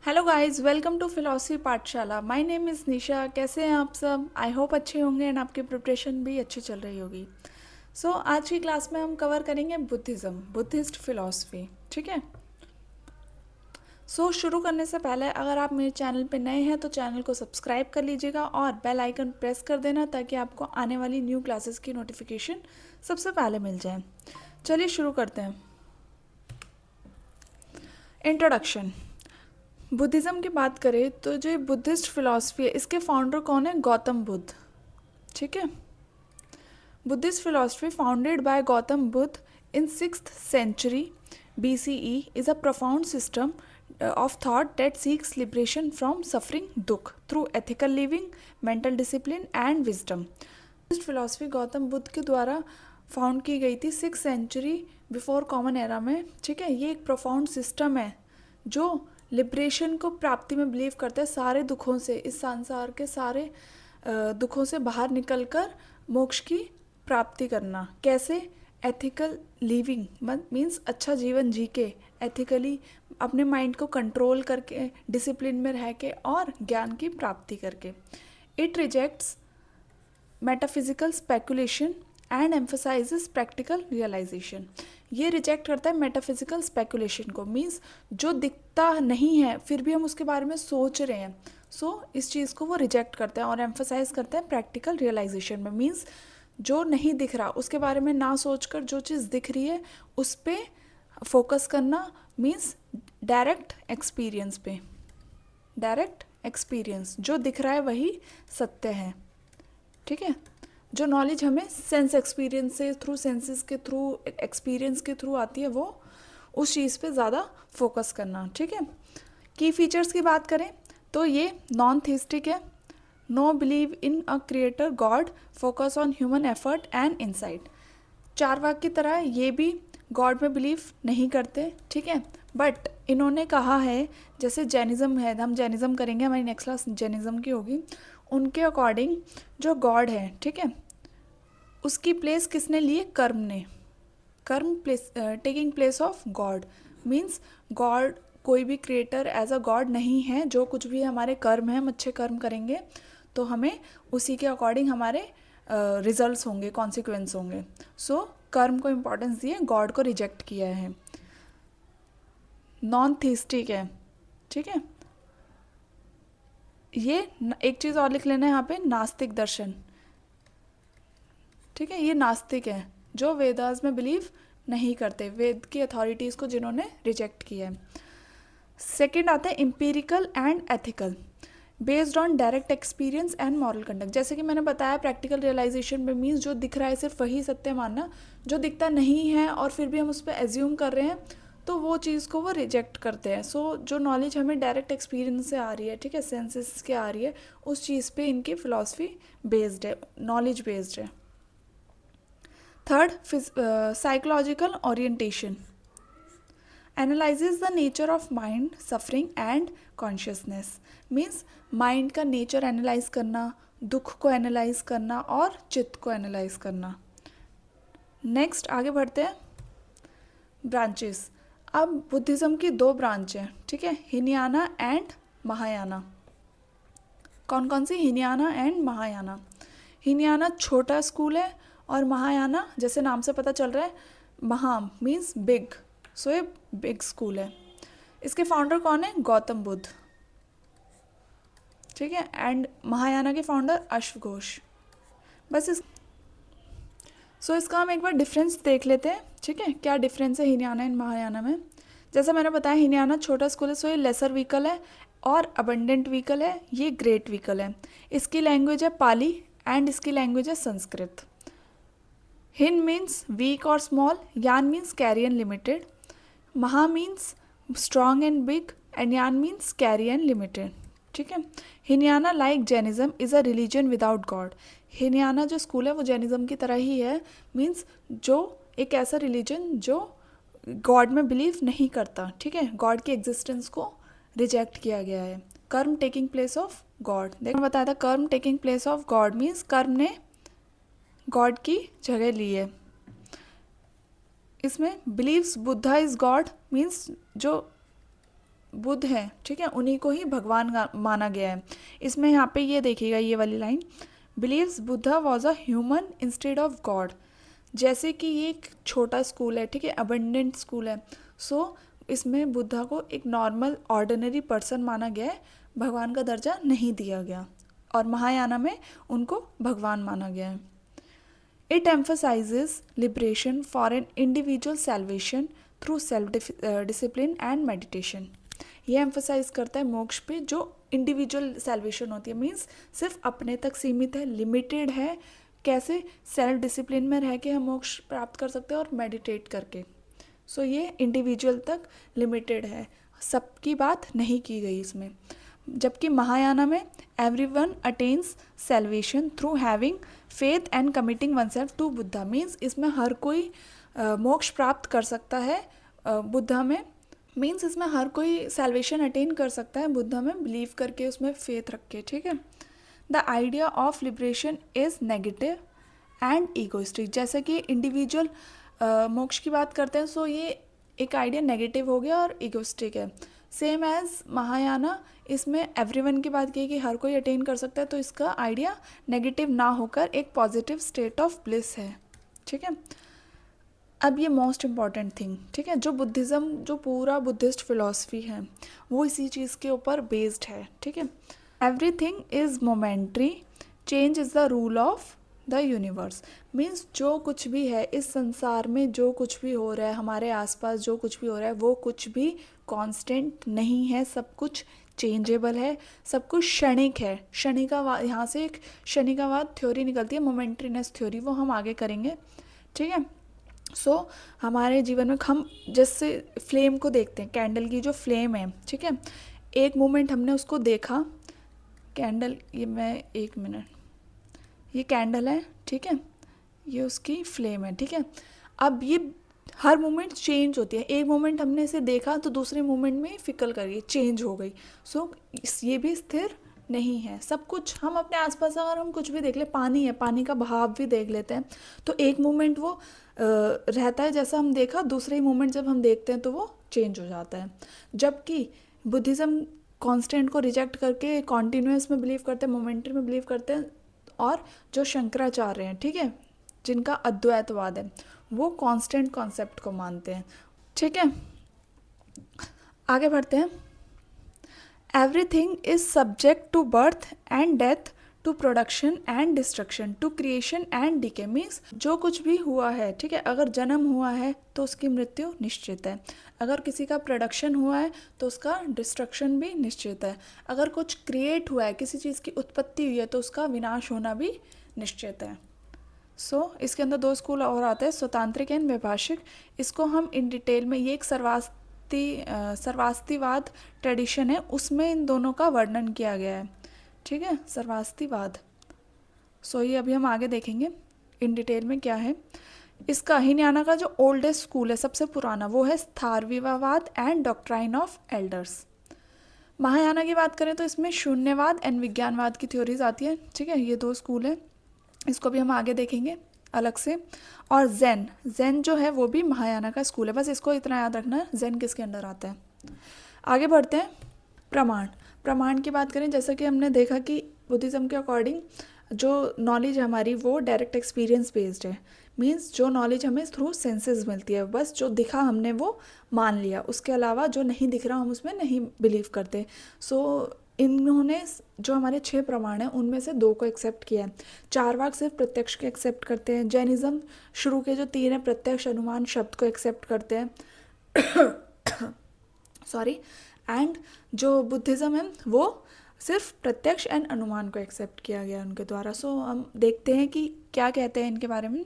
Hello guys, welcome to philosophy Pathshala. My name is Nisha. कैसे हैं आप सब? आई होप अच्छे होंगे एंड आपकी प्रिपरेशन भी अच्छी चल रही होगी। आज की क्लास में हम कवर करेंगे बुद्धिज़्म, बुद्धिस्ट फिलॉसफी। ठीक है। शुरू करने से पहले अगर आप मेरे चैनल पे नए हैं तो चैनल को सब्सक्राइब कर लीजिएगा और बेल आइकन प्रेस कर देना ताकि आपको आने वाली न्यू क्लासेस की नोटिफिकेशन सबसे पहले मिल जाए। चलिए शुरू करते हैं। इंट्रोडक्शन। बुद्धिज़्म की बात करें तो जो बुद्धिस्ट फिलॉसफी है इसके फाउंडर कौन है? गौतम बुद्ध। ठीक है। Buddhist philosophy founded by Gautam Buddha in 6th century BCE is a profound system of thought that seeks liberation from suffering दुख through ethical living, mental discipline and wisdom। Buddhist philosophy Gautam Buddha के द्वारा found की गई थी 6th century before common era में। ठीक है। ये एक प्रोफाउंड सिस्टम है जो लिबरेशन को प्राप्ति में बिलीव करते हैं, सारे दुखों से, इस संसार के सारे दुखों से बाहर निकलकर मोक्ष की प्राप्ति करना। कैसे? एथिकल लिविंग मीन्स अच्छा जीवन जी के, एथिकली अपने माइंड को कंट्रोल करके, डिसिप्लिन में रह के और ज्ञान की प्राप्ति करके। It rejects metaphysical speculation and emphasises practical realisation. ये रिजेक्ट करता है मेटाफिजिकल स्पेकुलेशन को, मीन्स जो दिखता नहीं है फिर भी हम उसके बारे में सोच रहे हैं। इस चीज़ को वो रिजेक्ट करते हैं और एम्फसाइज करते हैं प्रैक्टिकल रियलाइजेशन में। मीन्स जो नहीं दिख रहा उसके बारे में ना सोचकर जो चीज़ दिख रही है उस पर फोकस करना, मीन्स डायरेक्ट एक्सपीरियंस पे। डायरेक्ट एक्सपीरियंस, जो दिख रहा है वही सत्य है। ठीक है। जो नॉलेज हमें सेंस एक्सपीरियंस से, थ्रू सेंसेस के थ्रू, एक्सपीरियंस के थ्रू आती है, वो उस चीज़ पे ज़्यादा फोकस करना। ठीक है। की फीचर्स की बात करें तो ये नॉन थीस्टिक है, no believe in a creator god, focus on human effort and insight. Charvaka की तरह ये भी गॉड में बिलीव नहीं करते। ठीक है। बट इन्होंने कहा है, जैसे जैनिज़्म है, हम जैनिज़्म करेंगे, हमारी नेक्स्ट क्लास जैनिज़्म की होगी, उनके अकॉर्डिंग जो गॉड है, ठीक है, उसकी प्लेस किसने ली है? कर्म ने। कर्म place, taking place of god. Means God, कोई भी क्रिएटर एज अ गॉड नहीं है। जो कुछ भी हमारे कर्म है, हम अच्छे कर्म करेंगे तो हमें उसी के अकॉर्डिंग हमारे रिजल्ट्स होंगे, कॉन्सिक्वेंस होंगे। कर्म को इम्पोर्टेंस दिए, गॉड को रिजेक्ट किया है। नॉन थीस्टिक है। ठीक है। ये एक चीज़ और लिख लेना है यहाँ पे, नास्तिक दर्शन। ठीक है। ये नास्तिक है जो वेदास में बिलीव नहीं करते, वेद की अथॉरिटीज़ को जिन्होंने रिजेक्ट किया है। सेकंड आता है empirical and ethical, based on direct experience and moral conduct. जैसे कि मैंने बताया, प्रैक्टिकल रियलाइजेशन में मीन्स जो दिख रहा है सिर्फ वही सत्य मानना, जो दिखता नहीं है और फिर भी हम उस पर एज्यूम कर रहे हैं तो वो चीज़ को वो रिजेक्ट करते हैं। जो नॉलेज हमें डायरेक्ट एक्सपीरियंस से आ रही है, ठीक है, सेंसेस के आ रही है, उस चीज़ पे इनकी फिलॉसफी बेस्ड है, नॉलेज बेस्ड है। Third, psychological orientation, analyses the nature of mind, suffering and consciousness. Means mind का नेचर एनालाइज करना, दुख को एनालाइज करना और चित्त को एनालाइज करना। नेक्स्ट आगे बढ़ते हैं। ब्रांचेस। अब बुद्धिज़्म की दो ब्रांच हैं, ठीक है, हिनयाना एंड महायाना। कौन कौन सी? हिनयाना एंड महायाना। हिनयाना छोटा स्कूल है और महायाना, जैसे नाम से पता चल रहा है, महा मीन्स बिग, ये बिग स्कूल है। इसके फाउंडर कौन है? गौतम बुद्ध। ठीक है। एंड महायाना के फाउंडर अश्वघोष। बस इसका हम एक बार डिफरेंस देख लेते हैं। ठीक है, क्या डिफरेंस है हिनयाना एंड महायाना में। जैसा मैंने बताया, हिनयाना छोटा स्कूल है, ये लेसर व्हीकल है और अबंडेंट व्हीकल है, ये ग्रेट व्हीकल है। इसकी लैंग्वेज है पाली एंड इसकी लैंग्वेज है संस्कृत। हिन मीन्स वीक और small, yana means carry and limited, maha means strong and big and yana means carry and limited. ठीक है। Hinayana like Jainism is a religion without God. Hinayana जो स्कूल है वो जैनिज्म की तरह ही है, मीन्स जो एक ऐसा रिलीजन जो गॉड में बिलीव नहीं करता। ठीक है। गॉड की एग्जिस्टेंस को रिजेक्ट किया गया है। कर्म टेकिंग प्लेस ऑफ गॉड, देखो बताया था, karma taking place of god means कर्म ने गॉड की जगह ली है। इसमें believes Buddha is god means जो बुद्ध हैं, ठीक है, उन्हीं को ही भगवान माना गया है। इसमें यहाँ पे ये देखिएगा ये वाली line, believes Buddha was a human instead of god. जैसे कि ये एक छोटा स्कूल है, ठीक है, अबंडेंट स्कूल है, सो इसमें बुद्धा को एक नॉर्मल ऑर्डिनरी पर्सन माना गया है, भगवान का दर्जा नहीं दिया गया, और महायाना में उनको भगवान माना गया है। It emphasises liberation for an individual salvation through self discipline and meditation. ये एम्फसाइज करता है मोक्ष पे जो इंडिविजुअल सेल्वेशन होती है, मीन्स सिर्फ अपने तक सीमित है, लिमिटेड है, कैसे सेल्फ डिसिप्लिन में रह के हम मोक्ष प्राप्त कर सकते हैं और मेडिटेट करके। सो ये इंडिविजुअल तक लिमिटेड है, सबकी बात नहीं की गई इसमें। जबकि महायाना में everyone attains salvation through having faith and committing oneself to Buddha, means इसमें हर कोई मोक्ष प्राप्त कर सकता है बुद्धा में, मीन्स इसमें हर कोई सेल्वेशन अटेन कर सकता है बुद्धा में बिलीव करके, उसमें फेथ रख के, ठीक है। The idea of liberation is negative and egoistic. जैसे कि इंडिविजुअल मोक्ष की बात करते हैं, सो ये एक आइडिया नेगेटिव हो गया और ईगोइस्टिक है। सेम एज महायाना, इसमें एवरीवन की बात की कि हर कोई अटेन कर सकता है, तो इसका आइडिया नेगेटिव ना होकर एक पॉजिटिव स्टेट ऑफ ब्लिस है, ठीक है। अब ये मोस्ट इम्पॉर्टेंट थिंग, ठीक है, जो बुद्धिज़्म, जो पूरा बुद्धिस्ट फिलॉसफी है वो इसी चीज़ के ऊपर बेस्ड है, ठीक है। Everything is momentary, change is the rule of the universe. Means जो कुछ भी है इस संसार में, जो कुछ भी हो रहा है हमारे आसपास, जो कुछ भी हो रहा है वो कुछ भी कांस्टेंट नहीं है, सब कुछ चेंजेबल है, सब कुछ क्षणिक है। क्षणिकावाद, यहाँ से एक क्षणिकावाद थ्योरी निकलती है, मोमेंट्रीनेस थ्योरी, वो हम आगे करेंगे, ठीक है। सो हमारे जीवन में हम जैसे फ्लेम को देखते हैं, कैंडल की जो फ्लेम है, ठीक है, एक मोमेंट हमने उसको देखा, कैंडल, ये मैं एक मिनट, ये कैंडल है, ठीक है, ये उसकी फ्लेम है, ठीक है। अब ये हर मोमेंट चेंज होती है, एक मोमेंट हमने इसे देखा तो दूसरे मोमेंट में फिकल कर गई, चेंज हो गई। सो ये भी स्थिर नहीं है। सब कुछ हम अपने आसपास अगर हम कुछ भी देख ले, पानी है, पानी का बहाव भी देख लेते हैं, तो एक मोमेंट वो रहता है जैसा हम देखा, दूसरे मोमेंट जब हम देखते हैं तो वो चेंज हो जाता है। जबकि बुद्धिज़्म कांस्टेंट को रिजेक्ट करके कॉन्टिन्यूस में बिलीव करते हैं, मोमेंटरी में बिलीव करते हैं, और जो शंकराचार्य हैं, ठीक है, जिनका अद्वैतवाद है, वो कांस्टेंट कॉन्सेप्ट को मानते हैं, ठीक है। आगे बढ़ते हैं। Everything is subject to birth and death, to production and destruction, to creation and decay. Means जो कुछ भी हुआ है, ठीक है, अगर जन्म हुआ है तो उसकी मृत्यु निश्चित है, अगर किसी का प्रोडक्शन हुआ है तो उसका डिस्ट्रक्शन भी निश्चित है, अगर कुछ क्रिएट हुआ है, किसी चीज़ की उत्पत्ति हुई है तो उसका विनाश होना भी निश्चित है। सो इसके अंदर दो स्कूल और आते हैं, स्वतांत्रिक एंड वैभाषिक। इसको हम इन डिटेल में, ये एक सर्वास्तिवाद ट्रेडिशन है, उसमें इन दोनों का वर्णन किया गया है, ठीक है, सर्वास्तिवाद। सो ये अभी हम आगे देखेंगे इन डिटेल में क्या है। इसका हीनयाना का जो ओल्डेस्ट स्कूल है, सबसे पुराना, वो है Sthaviravada and doctrine of elders. Mahayana की बात करें तो इसमें शून्यवाद एंड विज्ञानवाद की थ्योरीज आती है, ठीक है, ये दो स्कूल है, इसको भी हम आगे देखेंगे अलग से। और जैन जो है वो भी महायाना का स्कूल है, बस इसको इतना याद रखना है जैन किसके अंडर आता है। आगे बढ़ते हैं। प्रमाण की बात करें, जैसा कि हमने देखा कि बुद्धिज़्म के अकॉर्डिंग जो नॉलेज हमारी वो डायरेक्ट एक्सपीरियंस बेस्ड है, मीन्स जो नॉलेज हमें थ्रू सेंसेस मिलती है, बस जो दिखा हमने वो मान लिया, उसके अलावा जो नहीं दिख रहा हम उसमें नहीं बिलीव करते। सो इन्होंने जो हमारे 6 प्रमाण हैं उनमें से 2 को एक्सेप्ट किया है। चारवाक सिर्फ प्रत्यक्ष के एक्सेप्ट करते हैं। जैनिज़्म शुरू के जो 3 हैं, प्रत्यक्ष, अनुमान, शब्द को एक्सेप्ट करते हैं सॉरी। एंड जो बुद्धिज़्म है वो सिर्फ प्रत्यक्ष एंड अनुमान को एक्सेप्ट किया गया उनके द्वारा। सो हम देखते हैं कि क्या कहते हैं इनके बारे में।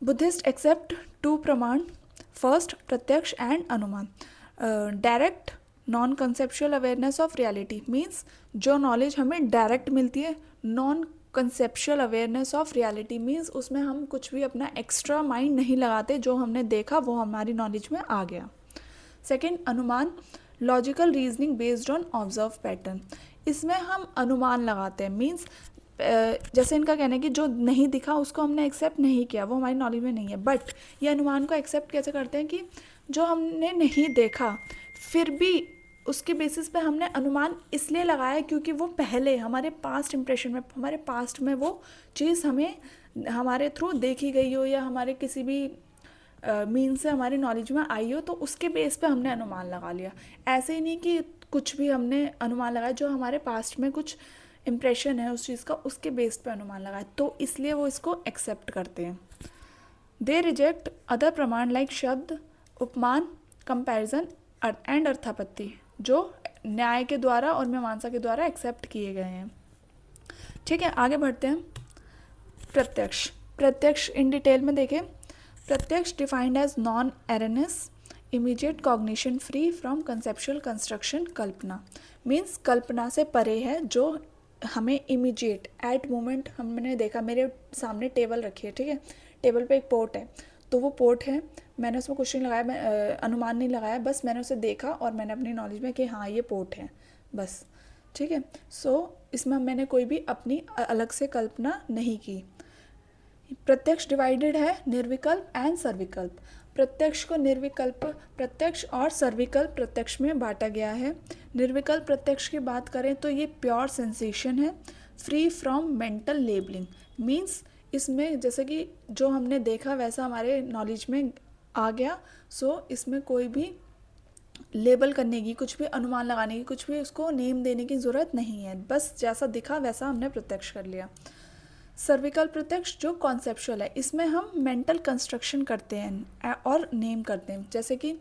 बुद्धिस्ट एक्सेप्ट 2 प्रमाण, फर्स्ट प्रत्यक्ष एंड अनुमान। Direct non conceptual awareness of reality, means जो नॉलेज हमें डायरेक्ट मिलती है। Non conceptual awareness of reality means उसमें हम कुछ भी अपना एक्स्ट्रा माइंड नहीं लगाते, जो हमने देखा वो हमारी नॉलेज में आ गया। सेकेंड, अनुमान, logical reasoning based on observe pattern. इसमें हम अनुमान लगाते हैं, मीन्स जैसे इनका कहना है कि जो नहीं दिखा उसको हमने एक्सेप्ट नहीं किया, वो हमारी नॉलेज में नहीं है, बट ये अनुमान को एक्सेप्ट कैसे करते हैं कि जो हमने नहीं देखा फिर भी उसके बेसिस पे हमने अनुमान इसलिए लगाया क्योंकि वो पहले हमारे पास्ट इम्प्रेशन में, हमारे पास्ट में वो चीज़ हमें हमारे थ्रू देखी गई हो या हमारे किसी भी मीन से हमारी नॉलेज में आई हो, तो उसके बेस पे हमने अनुमान लगा लिया। ऐसे ही नहीं कि कुछ भी हमने अनुमान लगाया, जो हमारे पास्ट में कुछ इम्प्रेशन है उस चीज़ का, उसके बेस पे अनुमान लगाया, तो इसलिए वो इसको एक्सेप्ट करते हैं। दे रिजेक्ट अदर प्रमाण लाइक शब्द, उपमान, कंपैरिजन एंड अर्थापत्ति, जो न्याय के द्वारा और मीमांसा के द्वारा एक्सेप्ट किए गए हैं। ठीक है, आगे बढ़ते हैं। प्रत्यक्ष। प्रत्यक्ष इन डिटेल में देखें। Pratyaksha defined as non erroneous, immediate cognition free from conceptual construction, kalpana means कल्पना से परे है, जो हमें इमीडिएट एट मोमेंट हमने देखा, मेरे सामने टेबल रखी है, ठीक है, टेबल पे एक पोर्ट है, तो वो पोर्ट है, मैंने उसमें कुछ नहीं लगाया, मैं अनुमान नहीं लगाया, बस मैंने उसे देखा और मैंने अपनी नॉलेज में कि हाँ ये पोर्ट है, बस। ठीक है, सो इसमें मैंने कोई भी अपनी अलग से कल्पना नहीं की। प्रत्यक्ष डिवाइडेड है निर्विकल्प एंड सर्विकल्प। प्रत्यक्ष को निर्विकल्प प्रत्यक्ष और सर्विकल्प प्रत्यक्ष में बांटा गया है। निर्विकल्प प्रत्यक्ष की बात करें तो ये प्योर सेंसेशन है, free from mental labelling, means इसमें जैसे कि जो हमने देखा वैसा हमारे नॉलेज में आ गया, सो इसमें कोई भी लेबल करने की, कुछ भी अनुमान लगाने की, कुछ भी उसको नेम देने की ज़रूरत नहीं है, बस जैसा दिखा वैसा हमने प्रत्यक्ष कर लिया। सर्विकल प्रत्यक्ष जो कॉन्सेप्चुअल है, इसमें हम मेंटल कंस्ट्रक्शन करते हैं और नेम करते हैं। जैसे कि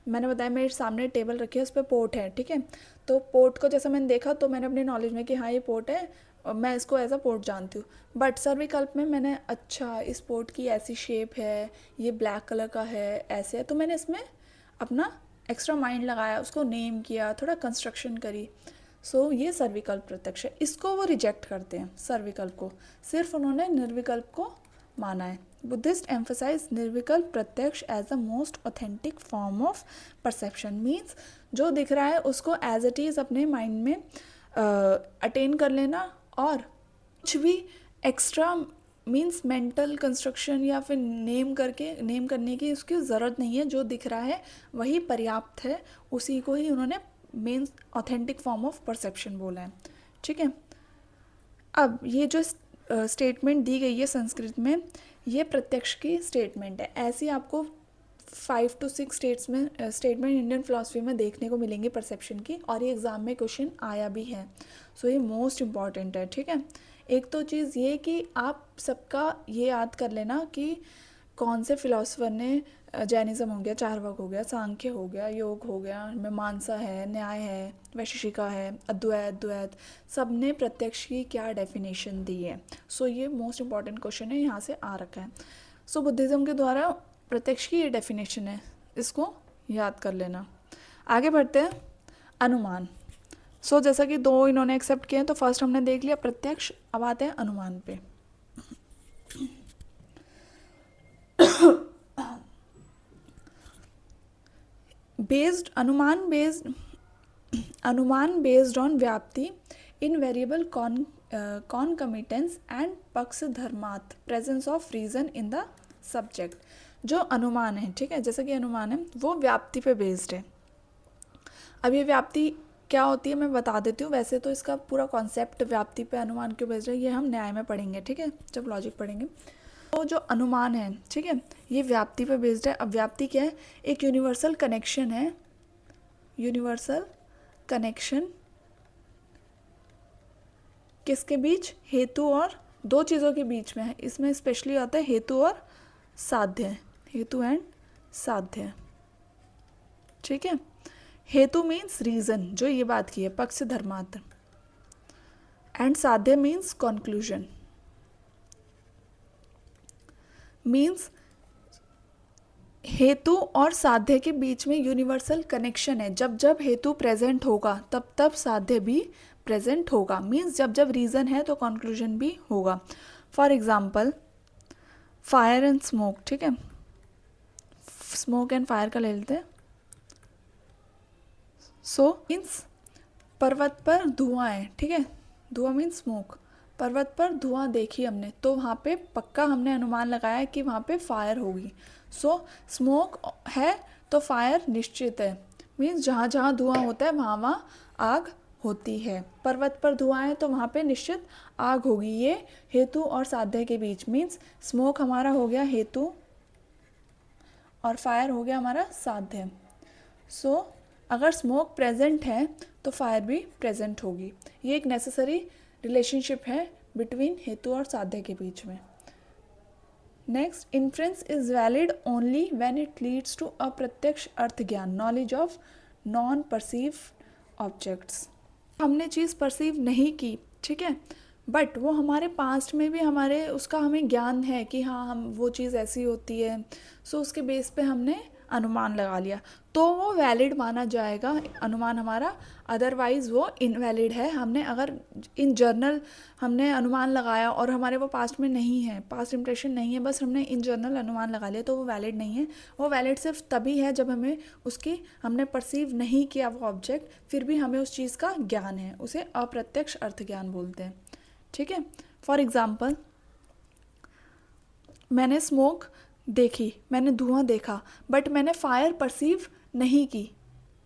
मैंने बताया मेरे सामने टेबल रखी है, उस पर पोर्ट है, ठीक है, तो पोर्ट को जैसा मैंने देखा तो मैंने अपनी नॉलेज में कि हाँ ये पोर्ट है और मैं इसको एज अ पोर्ट जानती हूँ। बट सर्विकल्प में मैंने अच्छा इस पोर्ट की ऐसी शेप है, ये ब्लैक कलर का है, ऐसे है, तो मैंने इसमें अपना एक्स्ट्रा माइंड लगाया, उसको नेम किया, थोड़ा कंस्ट्रक्शन करी। सो ये सर्विकल्प प्रत्यक्ष है, इसको वो रिजेक्ट करते हैं सर्विकल्प को, सिर्फ उन्होंने निर्विकल्प को माना है। बुद्धिस्ट एम्फसाइज निर्विकल्प प्रत्यक्ष as the most authentic form of perception, means जो दिख रहा है उसको एज इट इज़ अपने माइंड में अटेन कर लेना, और कुछ भी एक्स्ट्रा मीन्स मेंटल कंस्ट्रक्शन या फिर नेम करने की उसकी ज़रूरत नहीं है, जो दिख रहा है वही पर्याप्त है, उसी को ही उन्होंने main authentic form of perception बोला है। ठीक है, अब ये जो स्टेटमेंट दी गई है संस्कृत में, ये प्रत्यक्ष की स्टेटमेंट है। ऐसी आपको 5 to 6 स्टेटमेंट इंडियन फिलॉसफी में देखने को मिलेंगे परसेप्शन की, और ये एग्ज़ाम में क्वेश्चन आया भी है, सो ये मोस्ट इम्पॉर्टेंट है। ठीक है, एक तो चीज़ ये कि आप सबका ये याद कर लेना कि कौन से फिलोसफर ने, जैनिज़्म हो गया, चारवाक हो गया, सांख्य हो गया, योग हो गया, मीमांसा है, न्याय है, वैशेषिका है, अद्वैत, द्वैत, सब ने प्रत्यक्ष की क्या डेफिनेशन दी है। सो ये मोस्ट इम्पॉर्टेंट क्वेश्चन है, यहाँ से आ रखा है। सो बुद्धिज़्म के द्वारा प्रत्यक्ष की ये डेफिनेशन है, इसको याद कर लेना। आगे बढ़ते हैं, अनुमान। सो जैसा कि 2 इन्होंने एक्सेप्ट किए हैं, तो फर्स्ट हमने देख लिया प्रत्यक्ष, अब आते हैं अनुमान पे। Anumana based on vyapti, invariable concomitance and pakshadharmata, presence of reason in the subject. जो अनुमान है, ठीक है, जैसा कि अनुमान है वो व्याप्ति पे बेस्ड है। अब ये व्याप्ति क्या होती है मैं बता देती हूँ, वैसे तो इसका पूरा कॉन्सेप्ट व्याप्ति पे अनुमान क्यों बेस्ड है ये हम न्याय में पढ़ेंगे, ठीक है, जब लॉजिक पढ़ेंगे। तो जो अनुमान है, ठीक है, ये व्याप्ति पे बेस्ड है। अब व्याप्ति क्या है, एक यूनिवर्सल कनेक्शन है, यूनिवर्सल कनेक्शन किसके बीच, हेतु और 2 चीज़ों के बीच में है। इसमें स्पेशली आता है हेतु और साध्य, हेतु एंड साध्य। ठीक है, हेतु मीन्स रीजन, जो ये बात की है, पक्ष धर्मार्थ, एंड साध्य मीन्स कंक्लूजन, मीन्स हेतु और साध्य के बीच में यूनिवर्सल कनेक्शन है। जब जब हेतु प्रेजेंट होगा तब तब साध्य भी प्रेजेंट होगा, मीन्स जब जब रीज़न है तो कंक्लूजन भी होगा। For example fire and smoke, ठीक है, स्मोक एंड फायर का ले लेते हैं। सो मीन्स पर्वत पर धुआं है, ठीक है, धुआं मीन्स स्मोक, पर्वत पर धुआं देखी हमने, तो वहाँ पे पक्का हमने अनुमान लगाया कि वहाँ पे फायर होगी। सो स्मोक है तो फायर निश्चित है, मीन्स जहाँ जहाँ धुआं होता है वहाँ वहाँ आग होती है। पर्वत पर धुआं है तो वहाँ पे निश्चित आग होगी। ये हेतु और साध्य के बीच, मीन्स स्मोक हमारा हो गया हेतु और फायर हो गया हमारा साध्य। सो अगर स्मोक प्रेजेंट है तो फायर भी प्रेजेंट होगी। ये एक नेसेसरी रिलेशनशिप है बिटवीन हेतु और साध्य के बीच में। Next, inference is valid only when it leads to अप्रत्यक्ष अर्थ ज्ञान, knowledge of non perceive objects. हमने चीज़ परसीव नहीं की, ठीक है, बट वो हमारे पास्ट में भी हमारे उसका हमें ज्ञान है कि हाँ हम वो चीज़ ऐसी होती है, सो उसके बेस पे हमने अनुमान लगा लिया तो वो वैलिड माना जाएगा अनुमान हमारा। अदरवाइज़ वो इनवैलिड है। हमने अगर इन जर्नल हमने अनुमान लगाया और हमारे वो पास्ट में नहीं है, पास्ट इंप्रेशन नहीं है, बस हमने इन जर्नल अनुमान लगा लिया तो वो वैलिड नहीं है। वो वैलिड सिर्फ तभी है जब हमें उसकी हमने परसीव नहीं किया वो ऑब्जेक्ट, फिर भी हमें उस चीज़ का ज्ञान है, उसे अप्रत्यक्ष अर्थ ज्ञान बोलते हैं, ठीक है। फॉर एग्ज़ाम्पल, मैंने स्मोक देखी, मैंने धुआं देखा, बट मैंने फायर परसीव नहीं की,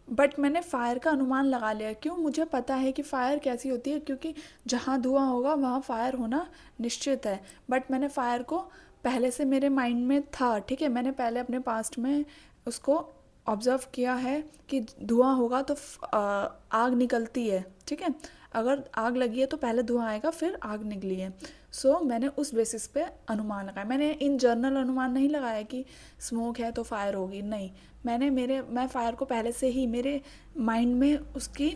बट मैंने फ़ायर का अनुमान लगा लिया। क्यों? मुझे पता है कि फ़ायर कैसी होती है, क्योंकि जहाँ धुआं होगा वहाँ फ़ायर होना निश्चित है। बट मैंने फ़ायर को पहले से मेरे माइंड में था, ठीक है, मैंने पहले अपने पास्ट में उसको ऑब्ज़र्व किया है कि धुआं होगा तो आग निकलती है, ठीक है, अगर आग लगी है तो पहले धुआं आएगा फिर आग निकली है। सो मैंने उस बेसिस पे अनुमान लगाया। मैंने इन जनरल अनुमान नहीं लगाया कि स्मोक है तो फायर होगी, नहीं, मैं फायर को पहले से ही मेरे माइंड में उसकी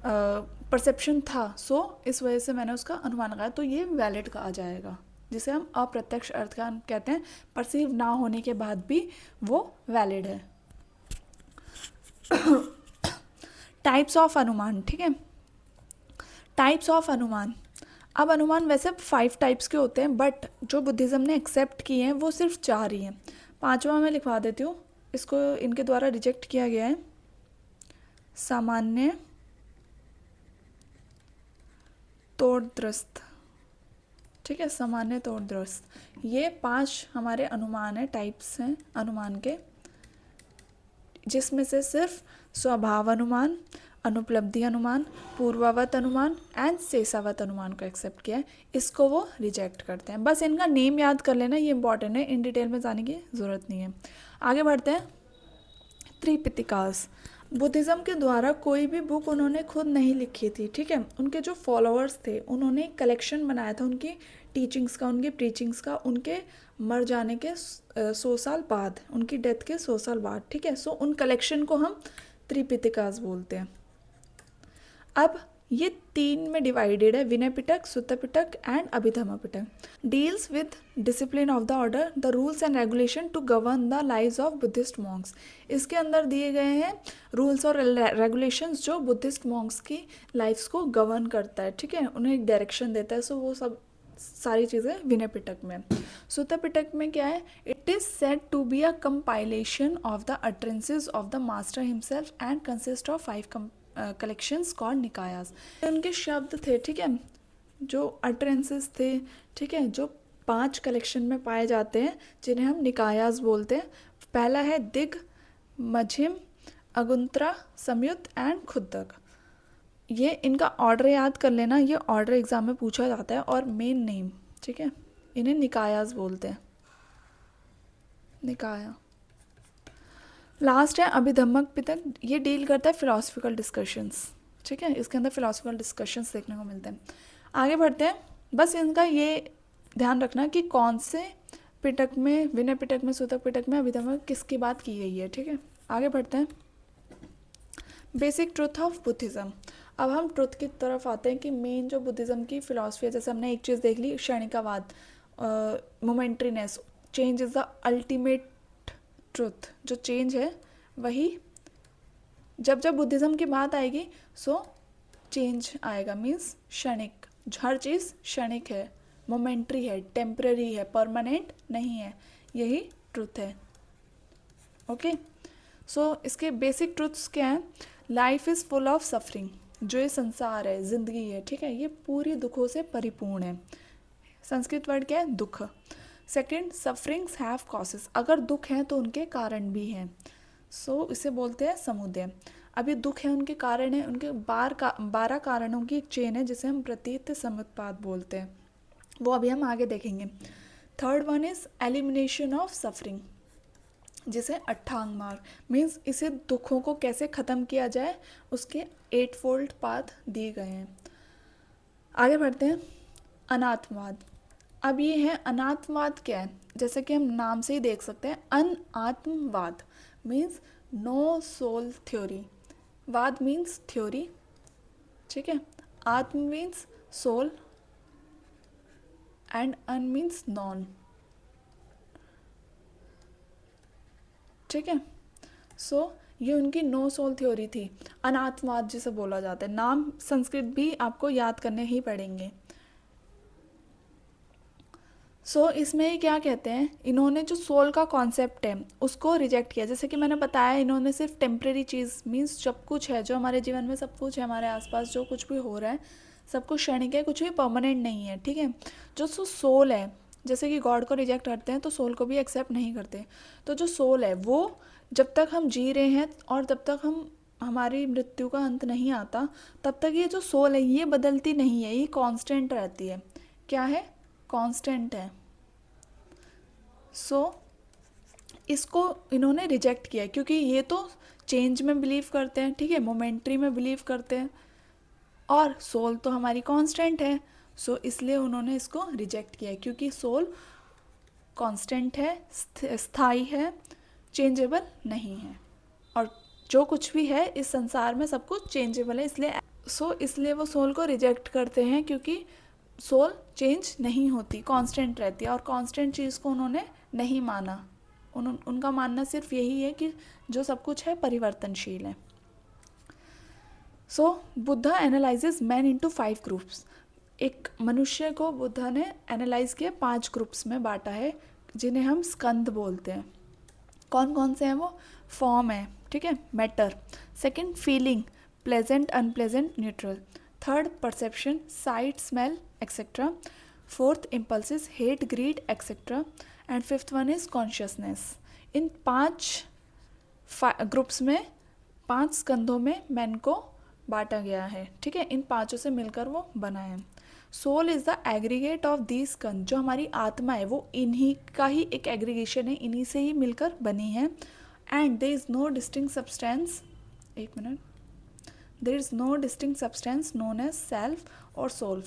परसेप्शन था। सो इस वजह से मैंने उसका अनुमान लगाया, तो ये वैलिड कहा जाएगा, जिसे हम अप्रत्यक्ष अर्थ का कहते हैं। परसीव ना होने के बाद भी वो वैलिड है। टाइप्स ऑफ अनुमान, ठीक है, टाइप्स ऑफ अनुमान। अब अनुमान वैसे 5 टाइप्स के होते हैं, बट जो बुद्धिज़्म ने एक्सेप्ट किए हैं वो सिर्फ 4 ही हैं। 5वां मैं लिखवा देती हूँ, इसको इनके द्वारा रिजेक्ट किया गया है। सामान्य, तोड़द्रस्त, ठीक है, सामान्य, तोड़द्रस्त, ये 5 हमारे अनुमान है, टाइप्स हैं अनुमान के, जिसमें से सिर्फ स्वभाव अनुमान, अनुपलब्धि अनुमान, पूर्वावत अनुमान एंड शेषावत अनुमान को एक्सेप्ट किया है। इसको वो रिजेक्ट करते हैं। बस इनका नेम याद कर लेना, ये इंपॉर्टेंट है, इन डिटेल में जाने की ज़रूरत नहीं है। आगे बढ़ते हैं। त्रिपिटिकास, बुद्धिज़्म के द्वारा कोई भी बुक उन्होंने खुद नहीं लिखी थी, ठीक है, उनके जो फॉलोअर्स थे उन्होंने एक कलेक्शन बनाया था उनकी टीचिंग्स का, उनकी प्रीचिंग्स का, उनके मर जाने के 100 साल बाद, उनकी डेथ के 100 साल बाद, ठीक है। सो उन कलेक्शन को हम त्रिपिटिकास बोलते हैं। अब ये 3 में डिवाइडेड है, Vinaya Pitaka, Sutta Pitaka and Abhidhamma Pitaka. Deals with discipline of the order, the rules and regulation to govern the lives of Buddhist monks. इसके अंदर दिए गए हैं रूल्स और रेगुलेशंस जो बुद्धिस्ट मॉन्क्स की लाइफ्स को गवर्न करता है, ठीक है, उन्हें एक डायरेक्शन देता है। सो वो सब सारी चीज़ें विनय पिटक में। सुत्त पिटक में क्या है? It is said to be a compilation of the utterances of the master himself and consist of 5 collections called Nikayas. उनके शब्द थे, ठीक है, जो अटरेंसेस थे, ठीक है, जो 5 कलेक्शन में पाए जाते हैं जिन्हें हम निकायास बोलते हैं। पहला है दिग, मझिम, अगुंत्रा, संयुक्त एंड खुद्दक। ये इनका ऑर्डर याद कर लेना, ये ऑर्डर एग्जाम में पूछा जाता है, और मेन नेम, ठीक है, इन्हें निकायास बोलते हैं, निकाया। लास्ट है अभिधम्मक पिटक, ये डील करता है फिलोसफिकल डिस्कशंस, ठीक है, इसके अंदर फिलोसफिकल डिस्कशंस देखने को मिलते हैं। आगे बढ़ते हैं। बस इनका ये ध्यान रखना कि कौन से पिटक में, विनय पिटक में, सुतक पिटक में अभिधम्मक किसकी बात की गई है, ठीक है। आगे बढ़ते हैं। Basic truth of Buddhism. अब हम ट्रुथ की तरफ आते हैं कि मेन जो बुद्धिज़्म की फिलॉसफी है, जैसे हमने एक चीज़ देख ली, Kshanikavada, momentariness, change is the ultimate truth, जो चेंज है वही, जब जब बुद्धिज़्म की बात आएगी सो चेंज आएगा, मीन्स क्षणिक, हर चीज़ क्षणिक है, मोमेंट्री है, टेम्पररी है, परमानेंट नहीं है, यही ट्रुथ है। ओके, सो इसके बेसिक ट्रुथ्स क्या हैं? Life is full of suffering, जो ये संसार है, ज़िंदगी है, ठीक है, ये पूरी दुखों से परिपूर्ण है। संस्कृत वर्ड क्या है? दुख। सेकंड, सफरिंग्स हैव कॉसेस, अगर दुख हैं तो उनके कारण भी हैं, सो इसे बोलते हैं समुदय। अब ये दुख है, उनके कारण है, उनके 12 कारणों की एक चेन है जिसे हम प्रतीत समुत्पाद बोलते हैं, वो अभी हम आगे देखेंगे। Third one is elimination of suffering, जिसे अट्ठांग मार्ग मीन्स इसे दुखों को कैसे ख़त्म किया जाए उसके 8 फोल्ड पाथ दिए गए हैं। आगे बढ़ते हैं। अनात्मवाद। अब ये है अनात्मवाद क्या है, जैसे कि हम नाम से ही देख सकते हैं, अनात्मवाद मीन्स नो सोल थ्योरी। वाद मीन्स थ्योरी, ठीक है। आत्म मीन्स सोल एंड अन मीन्स नॉन, ठीक है। सो ये उनकी नो सोल थ्योरी थी, अनात्मवाद जिसे बोला जाता है। नाम संस्कृत भी आपको याद करने ही पड़ेंगे। इसमें ये क्या कहते हैं, इन्होंने जो सोल का कॉन्सेप्ट है उसको रिजेक्ट किया। जैसे कि मैंने बताया, इन्होंने सिर्फ टेम्प्रेरी चीज़ मीन्स सब कुछ है जो हमारे जीवन में, सब कुछ है हमारे आसपास, जो कुछ भी हो रहा है सब कुछ क्षणिक है, कुछ भी परमानेंट नहीं है, ठीक है। जो सोल है, जैसे कि गॉड को रिजेक्ट करते हैं तो सोल को भी एक्सेप्ट नहीं करते। तो जो सोल है वो जब तक हम जी रहे हैं और जब तक हमारी मृत्यु का अंत नहीं आता, तब तक ये जो सोल है ये बदलती नहीं है, ये कांस्टेंट रहती है। क्या है? कांस्टेंट है। इसको इन्होंने रिजेक्ट किया क्योंकि ये तो चेंज में बिलीव करते हैं, ठीक है, मोमेंट्री में बिलीव करते हैं, और सोल तो हमारी कांस्टेंट है। इसलिए उन्होंने इसको रिजेक्ट किया क्योंकि सोल कांस्टेंट है, स्थायी है, चेंजेबल नहीं है, और जो कुछ भी है इस संसार में सब कुछ चेंजेबल है। इसलिए वो सोल को रिजेक्ट करते हैं क्योंकि सोल चेंज नहीं होती, कांस्टेंट रहती है, और कांस्टेंट चीज़ को उन्होंने नहीं माना। उनका मानना सिर्फ यही है कि जो सब कुछ है परिवर्तनशील है। Buddha analyses man into 5 groups. एक मनुष्य को बुद्धा ने एनालाइज किया 5 ग्रुप्स में बांटा है, जिन्हें हम स्कंद बोलते हैं। कौन कौन से हैं वो? फॉर्म है, ठीक है, matter. Second feeling, pleasant, unpleasant, neutral. Third perception, sight, smell etcetera. Fourth impulses, hate, greed etcetera. And fifth one is consciousness. इन 5 ग्रुप्स में, 5 स्कंधों में मैन को बांटा गया है, ठीक है। इन 5 से मिलकर वो बना है। Soul is the aggregate of these skandha. जो हमारी आत्मा है वो इन्हीं का ही एक एग्रीगेशन है, इन्हीं से ही मिलकर बनी है। And there is no distinct substance, एक मिनट, there is no distinct substance known as self और सोल।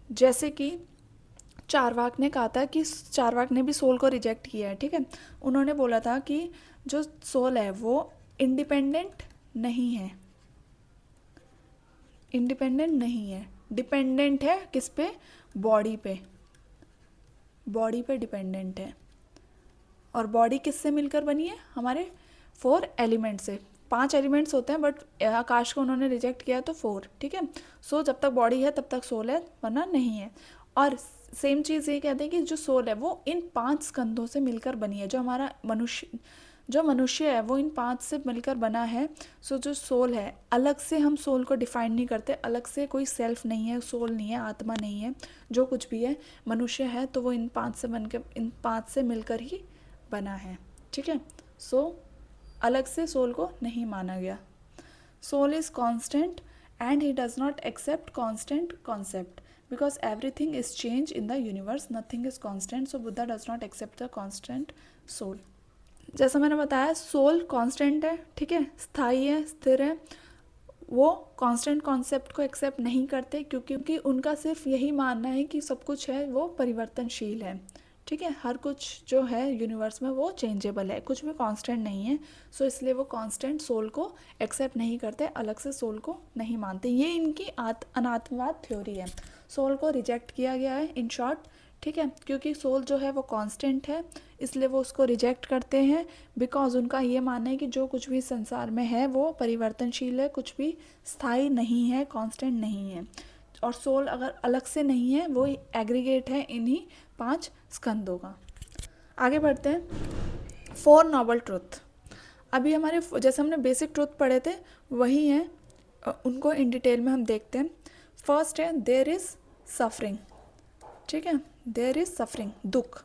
जैसे कि चारवाक ने कहा था कि चारवाक ने भी सोल को रिजेक्ट किया है, ठीक है। उन्होंने बोला था कि जो सोल है वो इंडिपेंडेंट नहीं है, इंडिपेंडेंट नहीं है, डिपेंडेंट है किस पे? बॉडी पे, बॉडी पे डिपेंडेंट है। और बॉडी किससे मिलकर बनी है? हमारे 4 एलिमेंट से। 5 एलिमेंट्स होते हैं बट आकाश को उन्होंने रिजेक्ट किया तो 4, ठीक है। जब तक बॉडी है तब तक सोल है, वरना नहीं है। और सेम चीज़ ये कहते हैं कि जो सोल है वो इन 5 स्कंधों से मिलकर बनी है। जो हमारा मनुष्य है वो इन 5 से मिलकर बना है। जो सोल है, अलग से हम सोल को डिफाइन नहीं करते, अलग से कोई सेल्फ नहीं है, सोल नहीं है, आत्मा नहीं है, जो कुछ भी है मनुष्य है तो वो इन 5 से मिलकर ही बना है, ठीक है। अलग से सोल को नहीं माना गया। Soul is constant and he does not accept constant concept because everything is change in the universe, nothing is constant, so Buddha does not accept the constant soul. जैसा मैंने बताया, सोल कांस्टेंट है, ठीक है, स्थायी है, स्थिर है। वो कांस्टेंट कॉन्सेप्ट को एक्सेप्ट नहीं करते क्योंकि उनका सिर्फ यही मानना है कि सब कुछ है वो परिवर्तनशील है, ठीक है। हर कुछ जो है यूनिवर्स में वो चेंजेबल है, कुछ भी कांस्टेंट नहीं है। इसलिए वो कांस्टेंट सोल को एक्सेप्ट नहीं करते, अलग से सोल को नहीं मानते। ये इनकी अनात्मवाद थ्योरी है। सोल को रिजेक्ट किया गया है इन शॉर्ट, ठीक है, क्योंकि सोल जो है वो कांस्टेंट है, इसलिए वो उसको रिजेक्ट करते हैं। बिकॉज उनका ये मानना है कि जो कुछ भी संसार में है वो परिवर्तनशील है, कुछ भी स्थायी नहीं है, कांस्टेंट नहीं है। और सोल अगर अलग से नहीं है, वो एग्रीगेट है इन्हीं 5 स्कंदों का। आगे बढ़ते हैं। 4 नोबल ट्रुथ। अभी हमारे जैसे हमने बेसिक ट्रुथ पढ़े थे वही हैं, उनको इन डिटेल में हम देखते हैं। फर्स्ट है देयर इज़ सफरिंग, ठीक है, देयर इज़ सफरिंग, दुख।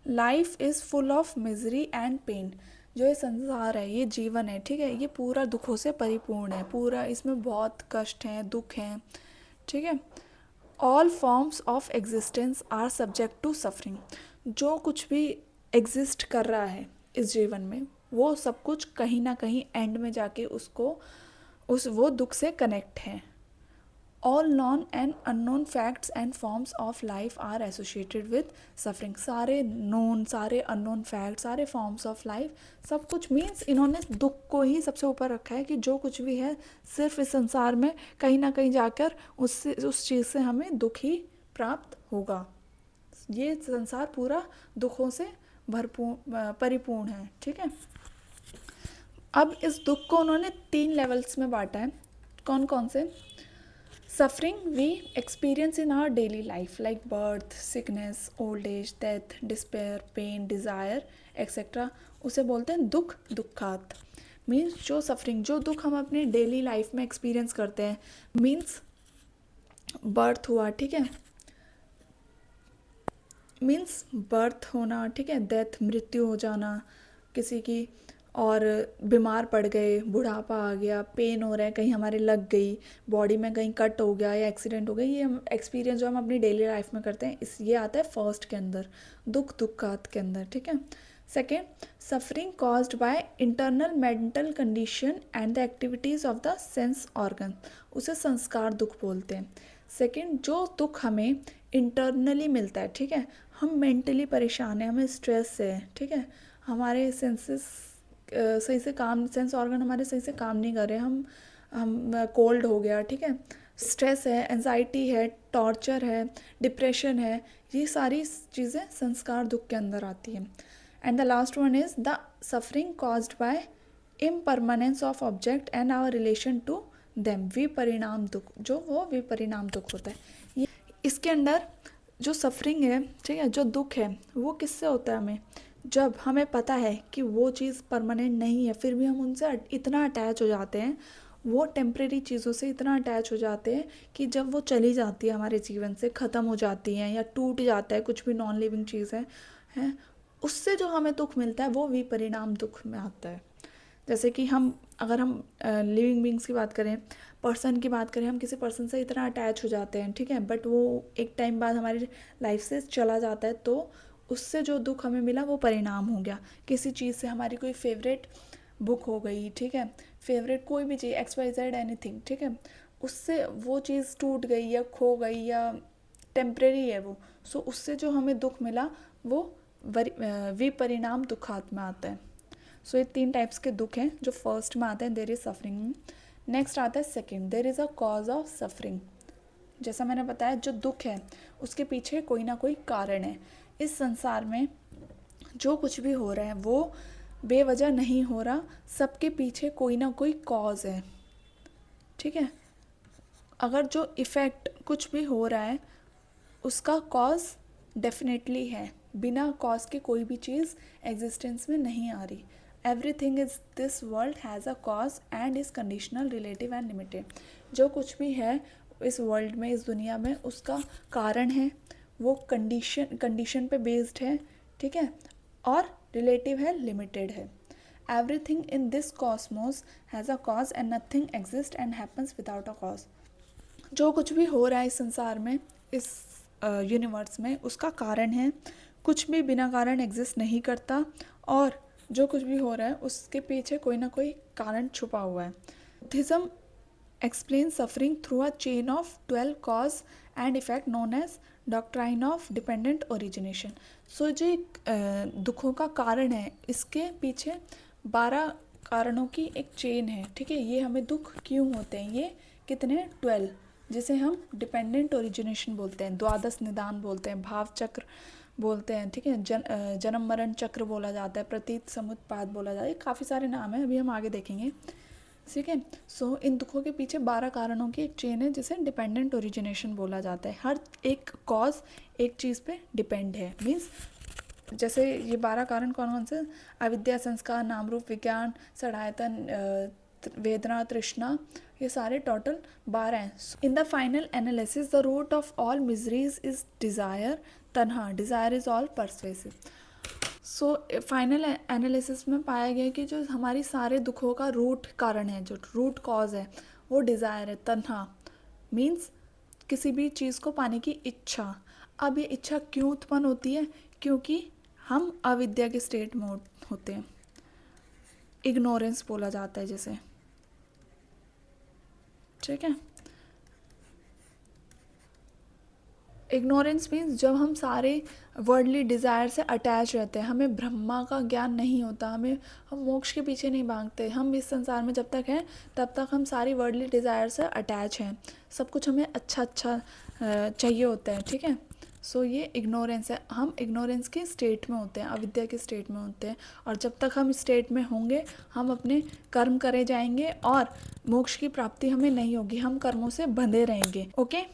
Life is full of misery and pain. जो ये संसार है, ये जीवन है, ठीक है, ये पूरा दुखों से परिपूर्ण है, पूरा इसमें बहुत कष्ट हैं, दुख हैं, ठीक है। All forms of existence are subject to suffering. जो कुछ भी एग्जिस्ट कर रहा है इस जीवन में, वो सब कुछ कहीं ना कहीं एंड में जाके उसको वो दुख से कनेक्ट है। All known and unknown facts and forms of life are associated with suffering. सारे नोन, सारे अननोन फैक्ट, सारे फॉर्म्स ऑफ लाइफ, सब कुछ मीन्स इन्होंने दुख को ही सबसे ऊपर रखा है कि जो कुछ भी है सिर्फ इस संसार में कहीं ना कहीं जाकर उससे उस चीज़ से हमें दुख ही प्राप्त होगा। ये संसार पूरा दुखों से भरपूर परिपूर्ण है, ठीक है। अब इस दुख को उन्होंने 3 लेवल्स में बांटा है। कौन कौन से? Suffering we experience in our daily life like birth, sickness, old age, death, despair, pain, desire etcetera, उसे बोलते हैं दुख, दुखात। मीन्स जो सफरिंग, जो दुख हम अपनी डेली लाइफ में एक्सपीरियंस करते हैं, मीन्स बर्थ हुआ, ठीक है, मीन्स बर्थ होना, ठीक है, डेथ, मृत्यु हो जाना किसी की, और बीमार पड़ गए, बुढ़ापा आ गया, पेन हो रहा है, कहीं हमारे लग गई बॉडी में, कहीं कट हो गया या एक्सीडेंट हो गया, ये हम एक्सपीरियंस जो हम अपनी डेली लाइफ में करते हैं, इस ये आता है फर्स्ट के अंदर, दुख, दुखात के अंदर, ठीक है। Second, suffering caused by internal mental condition and the activities of the sense organ, उसे संस्कार दुख बोलते हैं। सेकेंड, जो दुख हमें इंटरनली मिलता है, ठीक है, हम मेंटली परेशान हैं, हमें स्ट्रेस है, ठीक है, हमारे सेंसेस सही से काम, सेंस ऑर्गन हमारे सही से काम नहीं कर रहे, हम कोल्ड हो गया, ठीक है, स्ट्रेस है, एंजाइटी है, टॉर्चर है, डिप्रेशन है, ये सारी चीज़ें संस्कार दुख के अंदर आती हैं। And the last one is the suffering caused by impermanence of object and our relation to them, viparinama dukkha, जो वो विपरिणाम दुख होता है। ये इसके अंदर जो सफरिंग है, ठीक है, जो दुख है, वो किससे होता है? हमें जब हमें पता है कि वो चीज़ परमानेंट नहीं है, फिर भी हम उनसे इतना अटैच हो जाते हैं, वो टेम्परेरी चीज़ों से इतना अटैच हो जाते हैं कि जब वो चली जाती है हमारे जीवन से, ख़त्म हो जाती हैं या टूट जाता है कुछ भी नॉन लिविंग चीज़ है, उससे जो हमें दुख मिलता है वो विपरिणाम दुख में आता है। जैसे कि अगर हम लिविंग बींग्स की बात करें, पर्सन की बात करें, हम किसी पर्सन से इतना अटैच हो जाते हैं, ठीक है, बट वो एक टाइम बाद हमारी लाइफ से चला जाता है, तो उससे जो दुख हमें मिला वो परिणाम हो गया। किसी चीज़ से हमारी कोई फेवरेट बुक हो गई, ठीक है, फेवरेट कोई भी चीज़, XYZ एनीथिंग, ठीक है, उससे वो चीज़ टूट गई या खो गई या टेम्परेरी है वो, सो उससे जो हमें दुख मिला वो विपरिणाम दुखात में आता है। सो ये 3 टाइप्स के दुख हैं जो फर्स्ट में आते हैं, देयर इज सफरिंग। नेक्स्ट आता है second, there is a cause of suffering. जैसा मैंने बताया, जो दुख है उसके पीछे कोई ना कोई कारण है। इस संसार में जो कुछ भी हो रहा है वो बेवजह नहीं हो रहा, सबके पीछे कोई ना कोई कॉज है, ठीक है। अगर जो इफ़ेक्ट कुछ भी हो रहा है उसका कॉज डेफिनेटली है, बिना कॉज के कोई भी चीज़ एग्जिस्टेंस में नहीं आ रही। Everything is this world has a cause and is conditional, relative and limited. जो कुछ भी है इस वर्ल्ड में, इस दुनिया में, उसका कारण है, वो कंडीशन पे बेस्ड है, ठीक है, और रिलेटिव है, लिमिटेड है। Everything in this Cosmos has a cause and nothing exist and happens without a cause. जो कुछ भी हो रहा है इस संसार में, इस यूनिवर्स में, उसका कारण है, कुछ भी बिना कारण एग्जिस्ट नहीं करता, और जो कुछ भी हो रहा है उसके पीछे कोई ना कोई कारण छुपा हुआ है। Buddhism explains suffering through a chain of 12 cause and effect known as doctrine of dependent origination. So जो दुखों का कारण है, इसके पीछे 12 कारणों की एक चेन है, ठीक है। ये हमें दुख क्यों होते हैं, ये कितने? 12, जिसे हम डिपेंडेंट ओरिजिनेशन बोलते हैं, द्वादश निदान बोलते हैं, भाव चक्र बोलते हैं, ठीक है, जन्म मरण चक्र बोला जाता है, प्रतीत समुत्पाद बोला जाता है, काफ़ी सारे नाम हैं, अभी हम आगे देखेंगे, ठीक है। सो इन दुखों के पीछे 12 कारणों की एक चेन है जिसे डिपेंडेंट ओरिजिनेशन बोला जाता है। हर एक कॉज एक चीज़ पे डिपेंड है। मीन्स जैसे ये 12 कारण कौन कौन से? अविद्या, संस्कार, नाम रूप, विज्ञान, षडायतन, वेदना, तृष्णा, ये सारे टोटल 12 हैं। In the final analysis the root of all miseries is desire, tanha, desire is all persuasive. So final analysis में पाया गया कि जो हमारी सारे दुखों का रूट कारण है, जो रूट कॉज है, वो डिज़ायर है, तन्हा। मीन्स किसी भी चीज़ को पाने की इच्छा। अब ये इच्छा क्यों उत्पन्न होती है? क्योंकि हम अविद्या के स्टेट में होते हैं, इग्नोरेंस बोला जाता है जिसे, ठीक है। इग्नोरेंस मीन्स जब हम सारे वर्ल्डली डिज़ायर से अटैच रहते हैं, हमें ब्रह्मा का ज्ञान नहीं होता, हम मोक्ष के पीछे नहीं भागते, हम इस संसार में जब तक हैं तब तक हम सारी वर्ल्डली डिज़ायर से अटैच हैं, सब कुछ हमें अच्छा अच्छा चाहिए होता है, ठीक है। सो ये इग्नोरेंस है, हम इग्नोरेंस के स्टेट में होते हैं, अविद्या के स्टेट में होते हैं, और जब तक हम स्टेट में होंगे हम अपने कर्म करे जाएंगे और मोक्ष की प्राप्ति हमें नहीं होगी, हम कर्मों से बंधे रहेंगे। ओके,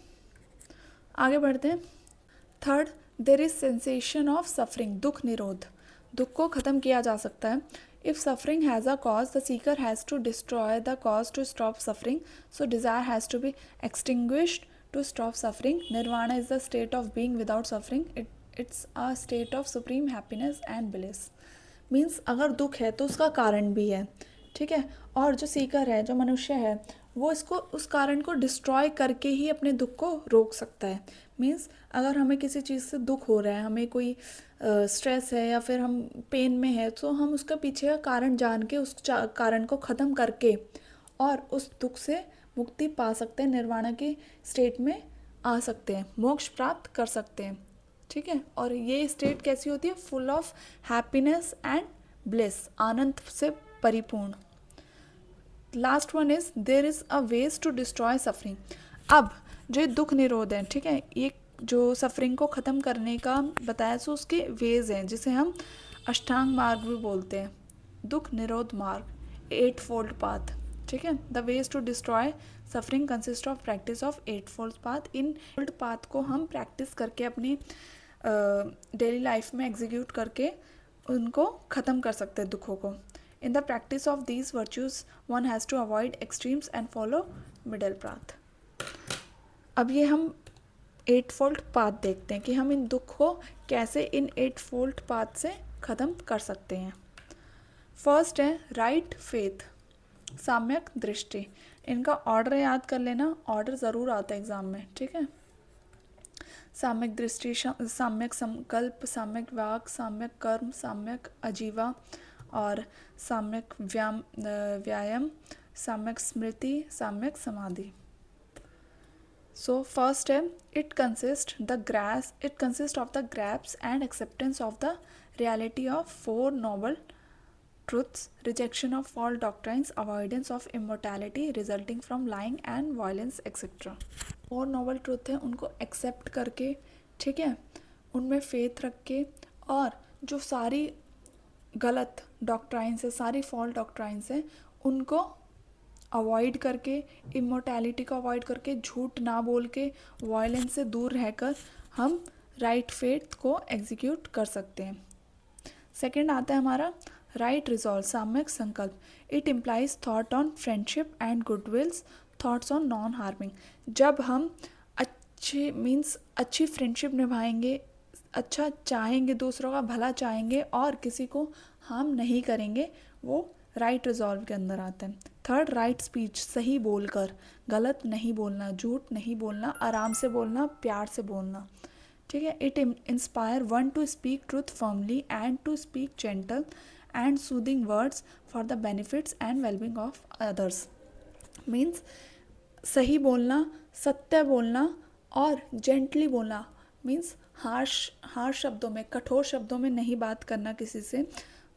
आगे बढ़ते हैं। Third, there is cessation of suffering, dukkha nirodha. दुख को ख़त्म किया जा सकता है। If suffering has a cause, the seeker has to destroy the cause to stop suffering, so desire has to be extinguished to stop suffering. Nirvana is the state of being without suffering, it's a state of supreme happiness and bliss. Means अगर दुख है तो उसका कारण भी है, ठीक है, और जो सीकर है, जो मनुष्य है, वो इसको, उस कारण को डिस्ट्रॉय करके ही अपने दुख को रोक सकता है। मीन्स अगर हमें किसी चीज़ से दुख हो रहा है, हमें कोई स्ट्रेस है या फिर हम पेन में है, तो हम उसका पीछे का कारण जान के उस कारण को ख़त्म करके और उस दुख से मुक्ति पा सकते हैं, निर्वाणा की स्टेट में आ सकते हैं, मोक्ष प्राप्त कर सकते हैं, ठीक है। और ये स्टेट कैसी होती है? Full of happiness and bliss, आनंद से परिपूर्ण। Last one is there is a ways to destroy suffering. अब जो दुख निरोध है, ठीक है, ये जो सफरिंग को ख़त्म करने का बताया, सो उसके वेज हैं जिसे हम अष्टांग मार्ग भी बोलते हैं, दुख निरोध मार्ग, 8 फोल्ड पाथ, ठीक है। The ways to destroy suffering consist of practice of 8 fold path. इन फोल्ड पाथ को हम प्रैक्टिस करके अपनी डेली लाइफ में एग्जीक्यूट करके उनको ख़त्म कर सकते हैं, दुखों को। In the practice of these virtues one has to avoid extremes and follow middle path. अब ये हम 8 फोल्ड पाथ देखते हैं कि हम इन दुख को कैसे इन 8 फोल्ड पाथ से ख़त्म कर सकते हैं। फर्स्ट है राइट फेथ, साम्यक दृष्टि। इनका ऑर्डर याद कर लेना, ऑर्डर ज़रूर आता है एग्ज़ाम में, ठीक है। साम्यक दृष्टि, साम्यक संकल्प, साम्यक वाक, साम्यक कर्म, साम्यक आजीवा और साम्यक व्यायाम, साम्यक स्मृति, साम्यक समाधि। सो फर्स्ट है it consist of the grasps and acceptance of the reality of 4 noble truths, rejection of false doctrines, avoidance of immortality resulting from lying and violence etc. और नोबल ट्रूथ है, उनको एक्सेप्ट करके, ठीक है, उनमें faith रख के, और जो सारी गलत डॉक्ट्राइंस है, सारी फॉल्स डॉक्ट्राइंस है, उनको अवॉइड करके, इमोर्टैलिटी को अवॉइड करके, झूठ ना बोल के, वायलेंस से दूर रहकर हम राइट फेथ को एग्जीक्यूट कर सकते हैं। सेकेंड आता है हमारा राइट रिजॉल्व, साम्यक संकल्प। It implies thought on friendship and गुडविल्स, thoughts on non harming. जब हम अच्छी फ्रेंडशिप निभाएंगे, अच्छा चाहेंगे, दूसरों का भला चाहेंगे और किसी को हार्म नहीं करेंगे, वो राइट रिजॉल्व के अंदर आता है। थर्ड राइट स्पीच, सही बोलकर, गलत नहीं बोलना, झूठ नहीं बोलना, आराम से बोलना, प्यार से बोलना, ठीक है। It inspire one to speak truth firmly and to speak gentle and soothing words for the benefits and wellbeing of others. Means सही बोलना, सत्य बोलना और जेंटली बोलना। मीन्स हार्श शब्दों में, कठोर शब्दों में नहीं बात करना किसी से।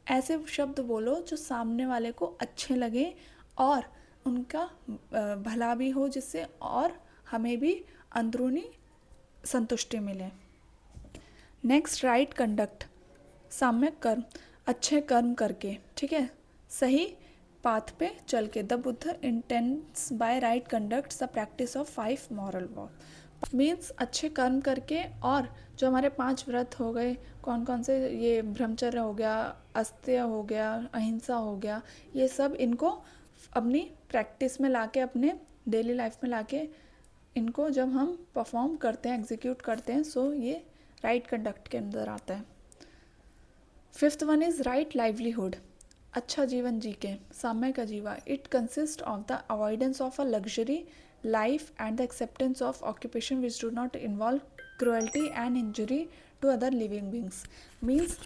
ऐसे शब्द बोलो जो सामने वाले को अच्छे लगे और उनका भला भी हो, जिससे और हमें भी अंदरूनी संतुष्टि मिले। नेक्स्ट राइट कंडक्ट, साम्यक कर्म, अच्छे कर्म करके, ठीक है, सही पाथ पे चल के। The Buddha intends by right conduct the practice of 5 moral law. Means अच्छे कर्म करके, और जो हमारे 5 व्रत हो गए, कौन कौन से, ये ब्रह्मचर्य हो गया, अस्त्य हो गया, अहिंसा हो गया, ये सब इनको अपनी प्रैक्टिस में लाके, अपने डेली लाइफ में लाके, इनको जब हम परफॉर्म करते हैं, एग्जीक्यूट करते हैं, सो ये राइट कंडक्ट के अंदर आता है। Fifth one is right livelihood, अच्छा जीवन जी के, samyak ajiva. It consist of the avoidance of a luxury life and the acceptance of occupation which do not involve cruelty and injury to other living beings. Means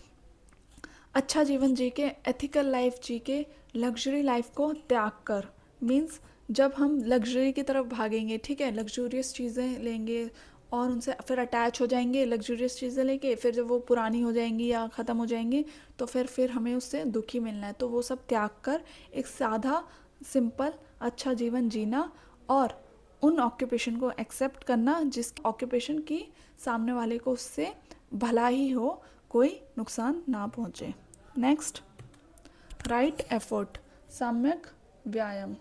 अच्छा जीवन जी के, ethical life जी के, luxury life को त्याग कर। मीन्स जब हम लग्जरी की तरफ भागेंगे, ठीक है, लग्जूरियस चीज़ें लेंगे और उनसे फिर अटैच हो जाएंगे, लग्जूरियस चीज़ें लेके फिर जब वो पुरानी हो जाएंगी या ख़त्म हो जाएंगी तो फिर हमें उससे दुखी मिलना है। तो वो सब त्याग कर एक सादा सिंपल अच्छा जीवन जीना और उन ऑक्यूपेशन को एक्सेप्ट करना जिस ऑक्यूपेशन की सामने वाले को उससे भला ही हो, कोई नुकसान ना पहुँचे। नेक्स्ट, राइट एफर्ट, सम्यक व्यायाम।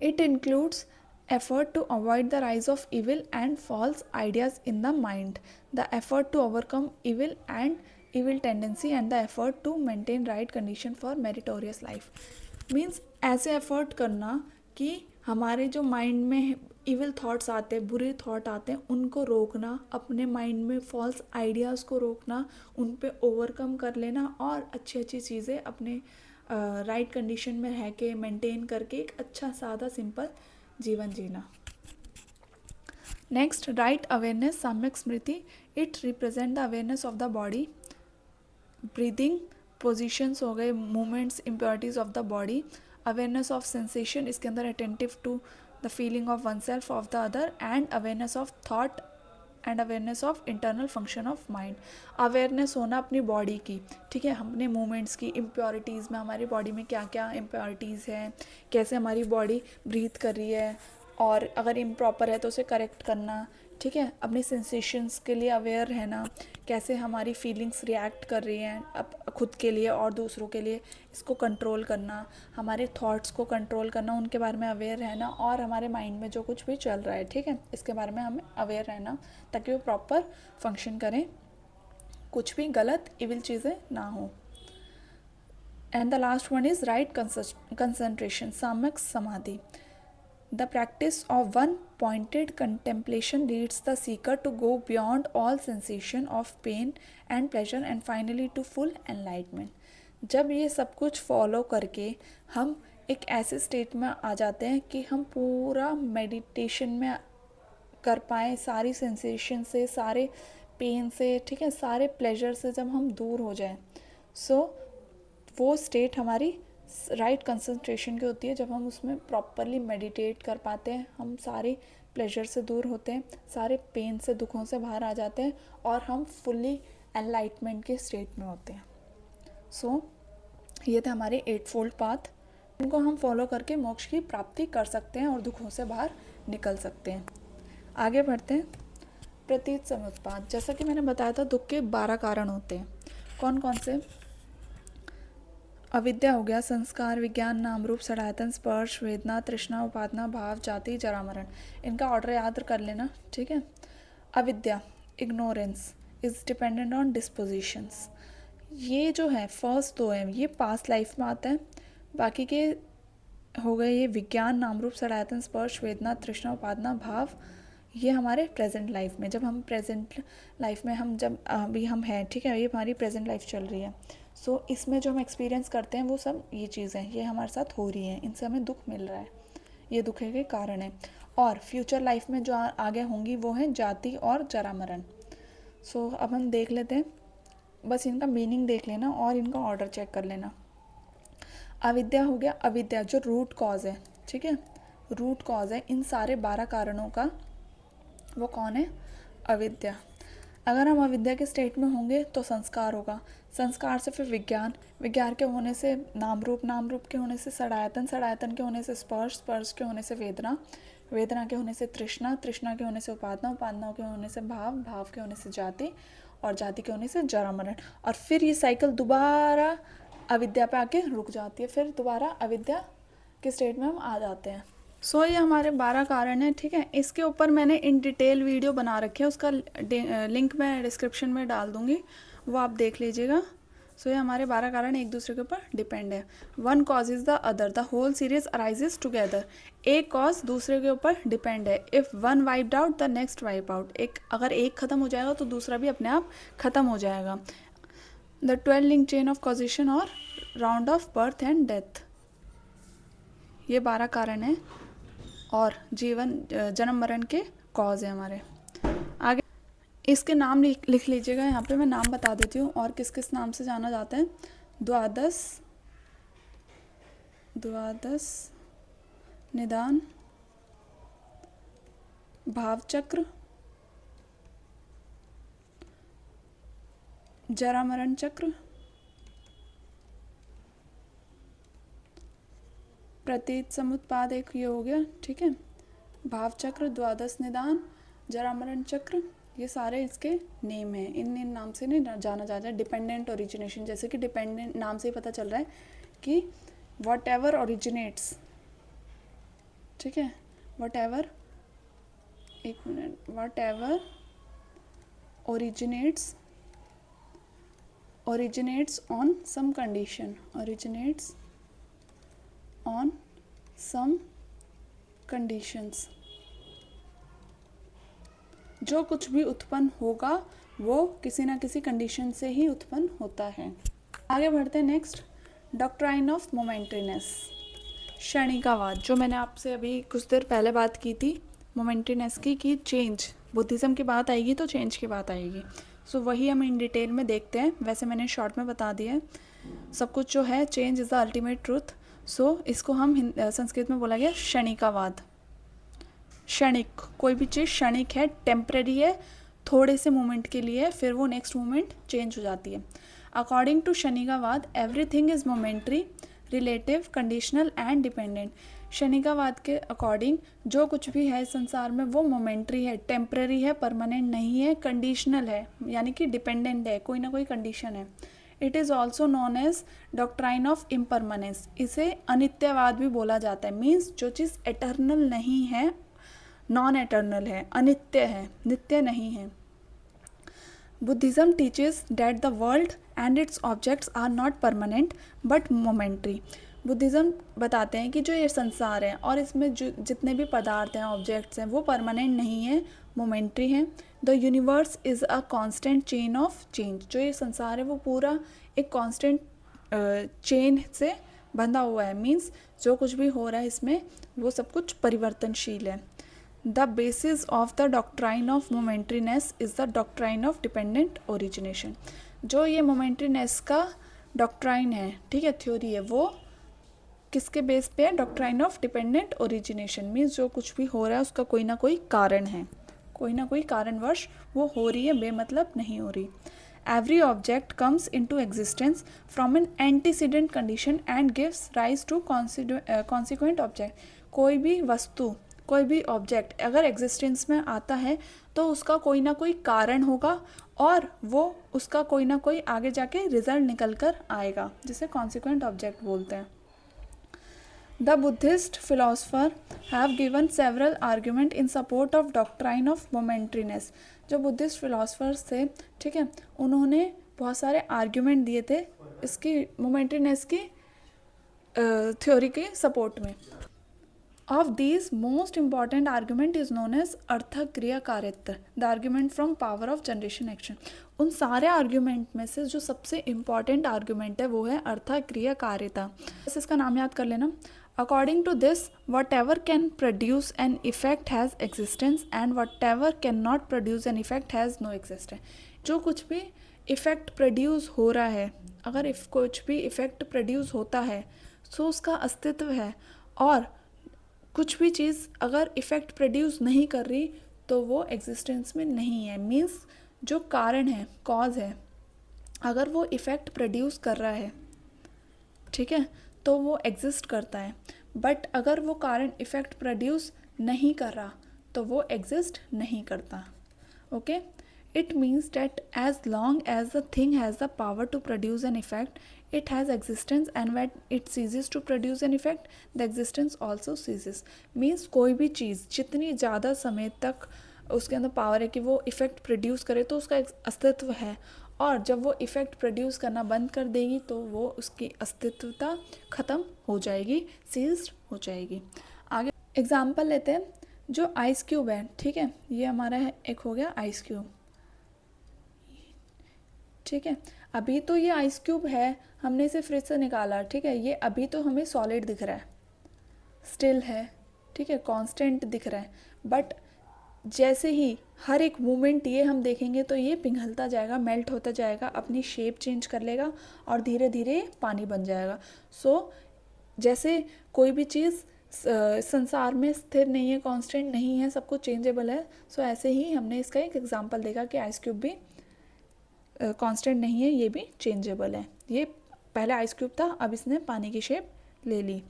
It includes effort to avoid the rise of evil and false ideas in the mind, the effort to overcome evil and evil tendency, and the effort to maintain right condition for meritorious life। Means ऐसे effort करना कि हमारे जो mind में evil thoughts आते हैं, बुरे thought आते हैं, उनको रोकना, अपने माइंड में फॉल्स आइडियाज़ को रोकना, उन पे ओवरकम कर लेना और अच्छी अच्छी चीज़ें अपने राइट कंडीशन में रह के मेंटेन करके एक अच्छा सादा सिंपल जीवन जीना। Next, right awareness, samyak smriti. It represent the awareness of the body, breathing positions हो गए, movements, impurities of the body, awareness of sensation, इसके अंदर attentive to the feeling of one self of the other, and awareness of thought and awareness of internal function of mind. Awareness होना अपनी body की, ठीक है, अपने movements की, impurities में हमारी बॉडी में क्या क्या इम्प्योरिटीज़ हैं, कैसे हमारी बॉडी ब्रीथ कर रही है और अगर इम्प्रॉपर है तो उसे करेक्ट करना, ठीक है, अपने सेंसेशंस के लिए अवेयर रहना, कैसे हमारी फीलिंग्स रिएक्ट कर रही हैं अब खुद के लिए और दूसरों के लिए, इसको कंट्रोल करना, हमारे थॉट्स को कंट्रोल करना, उनके बारे में अवेयर रहना और हमारे माइंड में जो कुछ भी चल रहा है, ठीक है, इसके बारे में हमें अवेयर रहना ताकि वो प्रॉपर फंक्शन करें, कुछ भी गलत इविल चीज़ें ना हो। And the last one is right concentration, सम्यक समाधि। The practice of one-pointed contemplation leads the seeker to go beyond all sensation of pain and pleasure and finally to full enlightenment। जब ये सब कुछ फॉलो करके हम एक ऐसे स्टेट में आ जाते हैं कि हम पूरा मेडिटेशन में कर पाएँ, सारी सेंसेशन से, सारे पेन से, ठीक है, सारे प्लेजर से जब हम दूर हो जाएं, सो वो स्टेट हमारी राइट कंसंट्रेशन की होती है, जब हम उसमें प्रॉपरली मेडिटेट कर पाते हैं, हम सारे प्लेजर से दूर होते हैं, सारे पेन से, दुखों से बाहर आ जाते हैं और हम फुल्ली एनलाइटमेंट के स्टेट में होते हैं। सो ये थे हमारे 8 फोल्ड पाथ, इनको हम फॉलो करके मोक्ष की प्राप्ति कर सकते हैं और दुखों से बाहर निकल सकते हैं। आगे बढ़ते हैं। प्रतीत समुत्पाद, जैसा कि मैंने बताया था दुख के 12 कारण होते हैं। कौन कौन से? अविद्या हो गया, संस्कार, विज्ञान, नाम रूप, सड़ायतन, स्पर्श, वेदना, तृष्णा, उपादना, भाव, जाति, जरा मरण। इनका ऑर्डर याद कर लेना, ठीक है। अविद्या, इग्नोरेंस, इज डिपेंडेंट ऑन डिस्पोजिशंस। ये जो है फर्स्ट 2 है ये पास्ट लाइफ में आता है, बाकी के हो गए ये विज्ञान, नाम रूप, सड़ायतन, स्पर्श, वेदना, तृष्णा, उपादना, भाव, ये हमारे प्रेजेंट लाइफ में, जब हम प्रेजेंट लाइफ में हम जब अभी हम हैं, ठीक है, ये हमारी प्रेजेंट लाइफ चल रही है। सो इसमें जो हम एक्सपीरियंस करते हैं वो सब ये चीज़ें ये हमारे साथ हो रही हैं, इनसे हमें दुख मिल रहा है, ये दुख के कारण है। और फ्यूचर लाइफ में जो आगे होंगी वो हैं जाति और जरा मरण। सो अब हम देख लेते हैं, बस इनका मीनिंग देख लेना और इनका ऑर्डर चेक कर लेना। अविद्या हो गया, अविद्या जो रूट कॉज है, ठीक है, रूट कॉज है इन सारे 12 कारणों का, वो कौन है? अविद्या। अगर हम अविद्या के स्टेट में होंगे तो संस्कार होगा, संस्कार से फिर विज्ञान, विज्ञान के होने से नाम रूप, नाम रूप के होने से सड़ायतन, सड़ायतन के होने से स्पर्श, स्पर्श के होने से वेदना, वेदना के होने से तृष्णा, तृष्णा के होने से उपादना, उपादना के होने से भाव, भाव के होने से जाति और जाति के होने से जरा मरण। और फिर ये साइकिल दोबारा अविद्या पे आके रुक जाती है, फिर दोबारा अविद्या के स्टेट में हम आ जाते हैं। सो ये हमारे 12 कारण हैं, ठीक है। इसके ऊपर मैंने इन डिटेल वीडियो बना रखी है, उसका लिंक मैं डिस्क्रिप्शन में डाल दूँगी, वो आप देख लीजिएगा। सो ये हमारे 12 कारण एक दूसरे के ऊपर डिपेंड है। One cause is the other, the whole series arises together. एक कॉज दूसरे के ऊपर डिपेंड है। If one wiped out the next wipe out, एक अगर एक ख़त्म हो जाएगा तो दूसरा भी अपने आप ख़त्म हो जाएगा। The 12 link chain of causation और round of birth and death, ये 12 कारण हैं और जीवन जन्म मरण के कॉज है हमारे। आगे इसके नाम लिख लीजिएगा, यहाँ पे मैं नाम बता देती हूँ और किस किस नाम से जाना जाता है। द्वादश निदान, भावचक्र, जरा मरण चक्र, प्रतीत समुत्पाद, एक ये हो गया, ठीक है। भाव चक्र, द्वादश निदान, जरा मरण चक्र, ये सारे इसके नेम हैं। इन नाम से नहीं जाना जाता है। डिपेंडेंट ओरिजिनेशन, जैसे कि डिपेंडेंट नाम से ही पता चल रहा है कि वट एवर ओरिजिनेट्स, ठीक है, वट एवर, एक minute, what ever originates on some condition, originates on some conditions, जो कुछ भी उत्पन्न होगा वो किसी ना किसी कंडीशन से ही उत्पन्न होता है। आगे बढ़ते हैं। नेक्स्ट, डॉक्ट्राइन ऑफ मोमेंटरीनेस, क्षणिकावाद, जो मैंने आपसे अभी कुछ देर पहले बात की थी मोमेंटरीनेस की, कि चेंज, बुद्धिज़्म की बात आएगी तो चेंज की बात आएगी। सो वही हम इन डिटेल में देखते हैं। वैसे मैंने शॉर्ट में बता दिया है सब कुछ जो है। Change is the ultimate truth. So इसको हम संस्कृत में बोला गया क्षणिकावाद। क्षणिक, कोई भी चीज़ क्षणिक है, टेम्परेरी है, थोड़े से मोमेंट के लिए है, फिर वो नेक्स्ट मोमेंट चेंज हो जाती है। According to Kshanikavada everything is momentary, relative, conditional and dependent. Kshanikavada के अकॉर्डिंग जो कुछ भी है इस संसार में वो मोमेंट्री है, टेम्परेरी है, परमानेंट नहीं है, कंडीशनल है, यानी कि डिपेंडेंट है, कोई ना कोई कंडीशन है। It is also known as doctrine of impermanence, इसे अनित्यवाद भी बोला जाता है। मीन्स जो चीज़ एटर्नल नहीं है, नॉन एटर्नल है, अनित्य है, नित्य नहीं है। Buddhism teaches that the world and its objects are not permanent but momentary. Buddhism बताते हैं कि जो ये संसार है और इसमें जो जितने भी पदार्थ हैं, ऑब्जेक्ट्स हैं, वो परमानेंट नहीं है, मोमेंट्री हैं। The universe is a constant chain of change, जो ये संसार है वो पूरा एक कॉन्स्टेंट चेन से बंधा हुआ है। मीन्स जो कुछ भी हो रहा है इसमें वो सब कुछ परिवर्तनशील है। The basis of the doctrine of momentariness is the doctrine of dependent origination. जो ये मोमेंट्रीनेस का डॉक्ट्राइन है, ठीक है, थ्योरी है, वो किसके बेस पे है? Doctrine of dependent origination. Means जो कुछ भी हो रहा है उसका कोई ना कोई कारण है, कोई ना कोई कारणवश वो हो रही है, बेमतलब नहीं हो रही। Every object comes into existence from an antecedent condition and gives rise to consequent object. कोई भी वस्तु, कोई भी ऑब्जेक्ट अगर एग्जिस्टेंस में आता है तो उसका कोई ना कोई कारण होगा और वो उसका कोई ना कोई आगे जाके रिजल्ट निकल कर आएगा, जिसे कॉन्सिक्वेंट ऑब्जेक्ट बोलते हैं। The Buddhist philosopher have given several arguments in support of doctrine of momentariness। जो बुद्धिस्ट फिलोसफर्स थे, ठीक है, उन्होंने बहुत सारे आर्ग्यूमेंट दिए थे इसकी मोमेंटरीनेस की थ्योरी के सपोर्ट में। Of these most important argument is known as arthakriyakaritva, the argument from power of generation action. उन सारे आर्ग्यूमेंट में से जो सबसे इम्पॉर्टेंट आर्ग्यूमेंट है वो है अर्थ क्रिया कार्यता। बस इसका नाम याद कर लेना। According to this, whatever can produce an effect has existence and whatever cannot produce an effect has no existence। जो कुछ भी इफ़ेक्ट प्रोड्यूस हो रहा है, अगर कुछ भी इफ़ेक्ट प्रोड्यूस होता है तो उसका अस्तित्व है, और कुछ भी चीज़ अगर इफ़ेक्ट प्रोड्यूस नहीं कर रही तो वो एग्जिस्टेंस में नहीं है। मीन्स जो कारण है, कॉज है, अगर वो इफ़ेक्ट प्रोड्यूस कर रहा है, ठीक है, तो वो एग्जिस्ट करता है। बट अगर वो कारण इफ़ेक्ट प्रोड्यूस नहीं कर रहा तो वो एग्जिस्ट नहीं करता। Okay, it means that as long as the thing has the power to produce an effect it has existence, and when it ceases to produce an effect the existence also ceases. Means कोई भी चीज़ जितनी ज़्यादा समय तक उसके अंदर power है कि वो इफ़ेक्ट प्रोड्यूस करे तो उसका अस्तित्व है, और जब वो इफ़ेक्ट प्रोड्यूस करना बंद कर देगी तो वो उसकी अस्तित्वता ख़त्म हो जाएगी, सीज्ड हो जाएगी। आगे एग्जाम्पल लेते हैं। जो आइस क्यूब है, ठीक है, ये हमारा है, एक हो गया आइस क्यूब, ठीक है। अभी तो ये आइस क्यूब है, हमने इसे फ्रिज से निकाला, ठीक है, ये अभी तो हमें सॉलिड दिख रहा है, स्टिल है, ठीक है, कांस्टेंट दिख रहा है, बट जैसे ही हर एक मोमेंट ये हम देखेंगे तो ये पिघलता जाएगा, मेल्ट होता जाएगा, अपनी शेप चेंज कर लेगा और धीरे धीरे पानी बन जाएगा। सो जैसे कोई भी चीज़ संसार में स्थिर नहीं है, कांस्टेंट नहीं है, सब कुछ चेंजेबल है। सो ऐसे ही हमने इसका एक एग्जांपल देखा कि आइस क्यूब भी कांस्टेंट नहीं है, ये भी चेंजेबल है। ये पहले आइस क्यूब था, अब इसने पानी की शेप ले ली।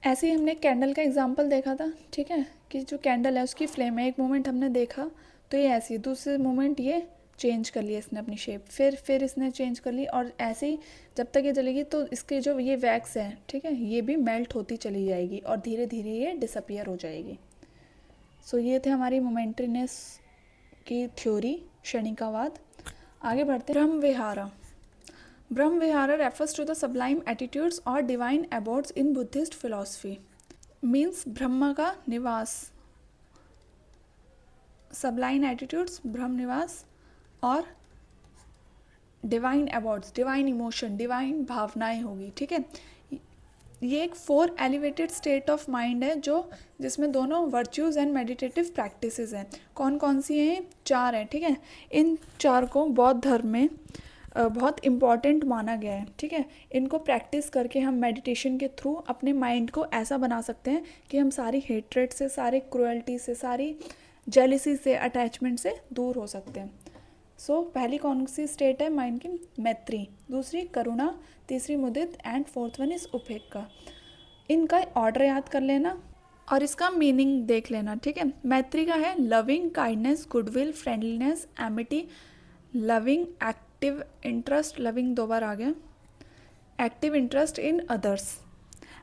ऐसे ही हमने कैंडल का एग्जांपल देखा था, ठीक है, कि जो कैंडल है उसकी फ्लेम है, एक मोमेंट हमने देखा तो ये ऐसी, दूसरे मोमेंट ये चेंज कर लिया इसने अपनी शेप, फिर इसने चेंज कर ली, और ऐसे ही जब तक ये जलेगी तो इसकी जो ये वैक्स है, ठीक है, ये भी मेल्ट होती चली जाएगी और धीरे धीरे ये डिसअपियर हो जाएगी। सो ये थे हमारी मोमेंटरीनेस की थ्योरी, क्षणिकावाद। आगे बढ़ते हैं। Brahma vihara. Brahma vihara refers to the sublime attitudes और divine abodes in Buddhist philosophy. Means Brahma का निवास, सबलाइन एटीट्यूड्स, ब्रह्म निवास, और divine abodes, divine emotion, divine भावनाएं होगी, ठीक है। ये एक 4 एलिवेटेड स्टेट ऑफ माइंड है जो जिसमें दोनों वर्च्यूज़ एंड मेडिटेटिव प्रैक्टिसेस हैं। कौन कौन सी हैं? 4 हैं, ठीक है। इन 4 को बौद्ध धर्म में बहुत इम्पॉर्टेंट माना गया है, ठीक है। इनको प्रैक्टिस करके हम मेडिटेशन के थ्रू अपने माइंड को ऐसा बना सकते हैं कि हम सारी हेट्रेड से, सारी क्रुएल्टी से, सारी जेलिसी से, अटैचमेंट से दूर हो सकते हैं। सो पहली कौन सी स्टेट है माइंड की? मैत्री, दूसरी करुणा, तीसरी मुदित, एंड फोर्थ वन इज उपेक्षा। इनका ऑर्डर याद कर लेना और इसका मीनिंग देख लेना, ठीक है। मैत्री का है loving kindness, goodwill, friendliness, Amity, loving active interest, loving 2 बार आ गया, एक्टिव इंटरेस्ट इन अदर्स।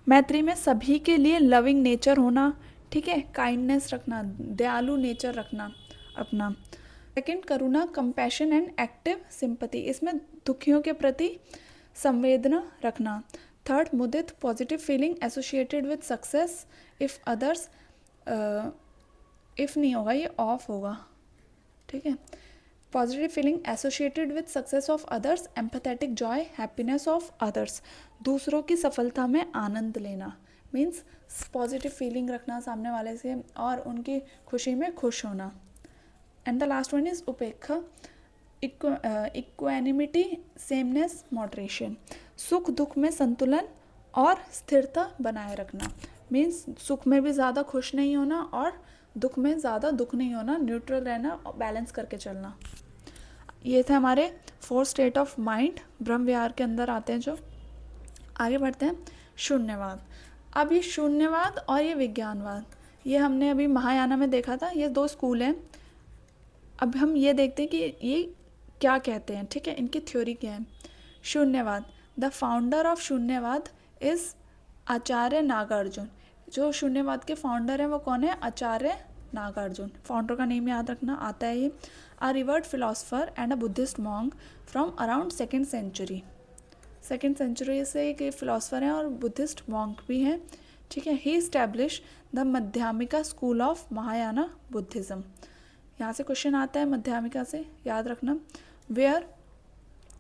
मैत्री में सभी के लिए लविंग नेचर होना, ठीक है, काइंडनेस रखना, दयालु नेचर रखना अपना। Second, Karuna, compassion and active sympathy, इसमें दुखियों के प्रति संवेदना रखना। Third, Mudit, positive feeling associated with success if others, if नहीं होगा ये ऑफ होगा, ठीक है। Positive feeling associated with success of others, empathetic Joy, happiness of others, दूसरों की सफलता में आनंद लेना, मीन्स पॉजिटिव फीलिंग रखना सामने वाले से और उनकी खुशी में खुश होना। And the last one is उपेक्षा, इक्वानिमिटी, सेमनेस, मॉडरेशन, सुख दुख में संतुलन और स्थिरता बनाए रखना, मीन्स सुख में भी ज़्यादा खुश नहीं होना और दुख में ज़्यादा दुख नहीं होना, न्यूट्रल रहना और बैलेंस करके चलना। ये थे हमारे 4 स्टेट ऑफ माइंड, ब्रह्म विहार के अंदर आते हैं जो। आगे बढ़ते हैं शून्यवाद। अब ये शून्यवाद और ये विज्ञानवाद, ये हमने अभी महायाना में देखा था, ये 2 स्कूल हैं। अब हम ये देखते हैं कि ये क्या कहते हैं, ठीक है, इनकी थ्योरी क्या है। Shunyavada, the founder of Shunyavada is Acharya Nagarjuna. जो शून्यवाद के फाउंडर हैं वो कौन है? आचार्य नागार्जुन। फाउंडर का नेम याद रखना, आता है ये। A revered philosopher and a Buddhist monk from around 2nd century. 2nd century से एक फिलोसफर हैं और बुद्धिस्ट मॉन्क भी हैं, ठीक है। He establish the Madhyamika school of Mahayana Buddhism. यहाँ से क्वेश्चन आता है मध्यमिका से, याद रखना। वेयर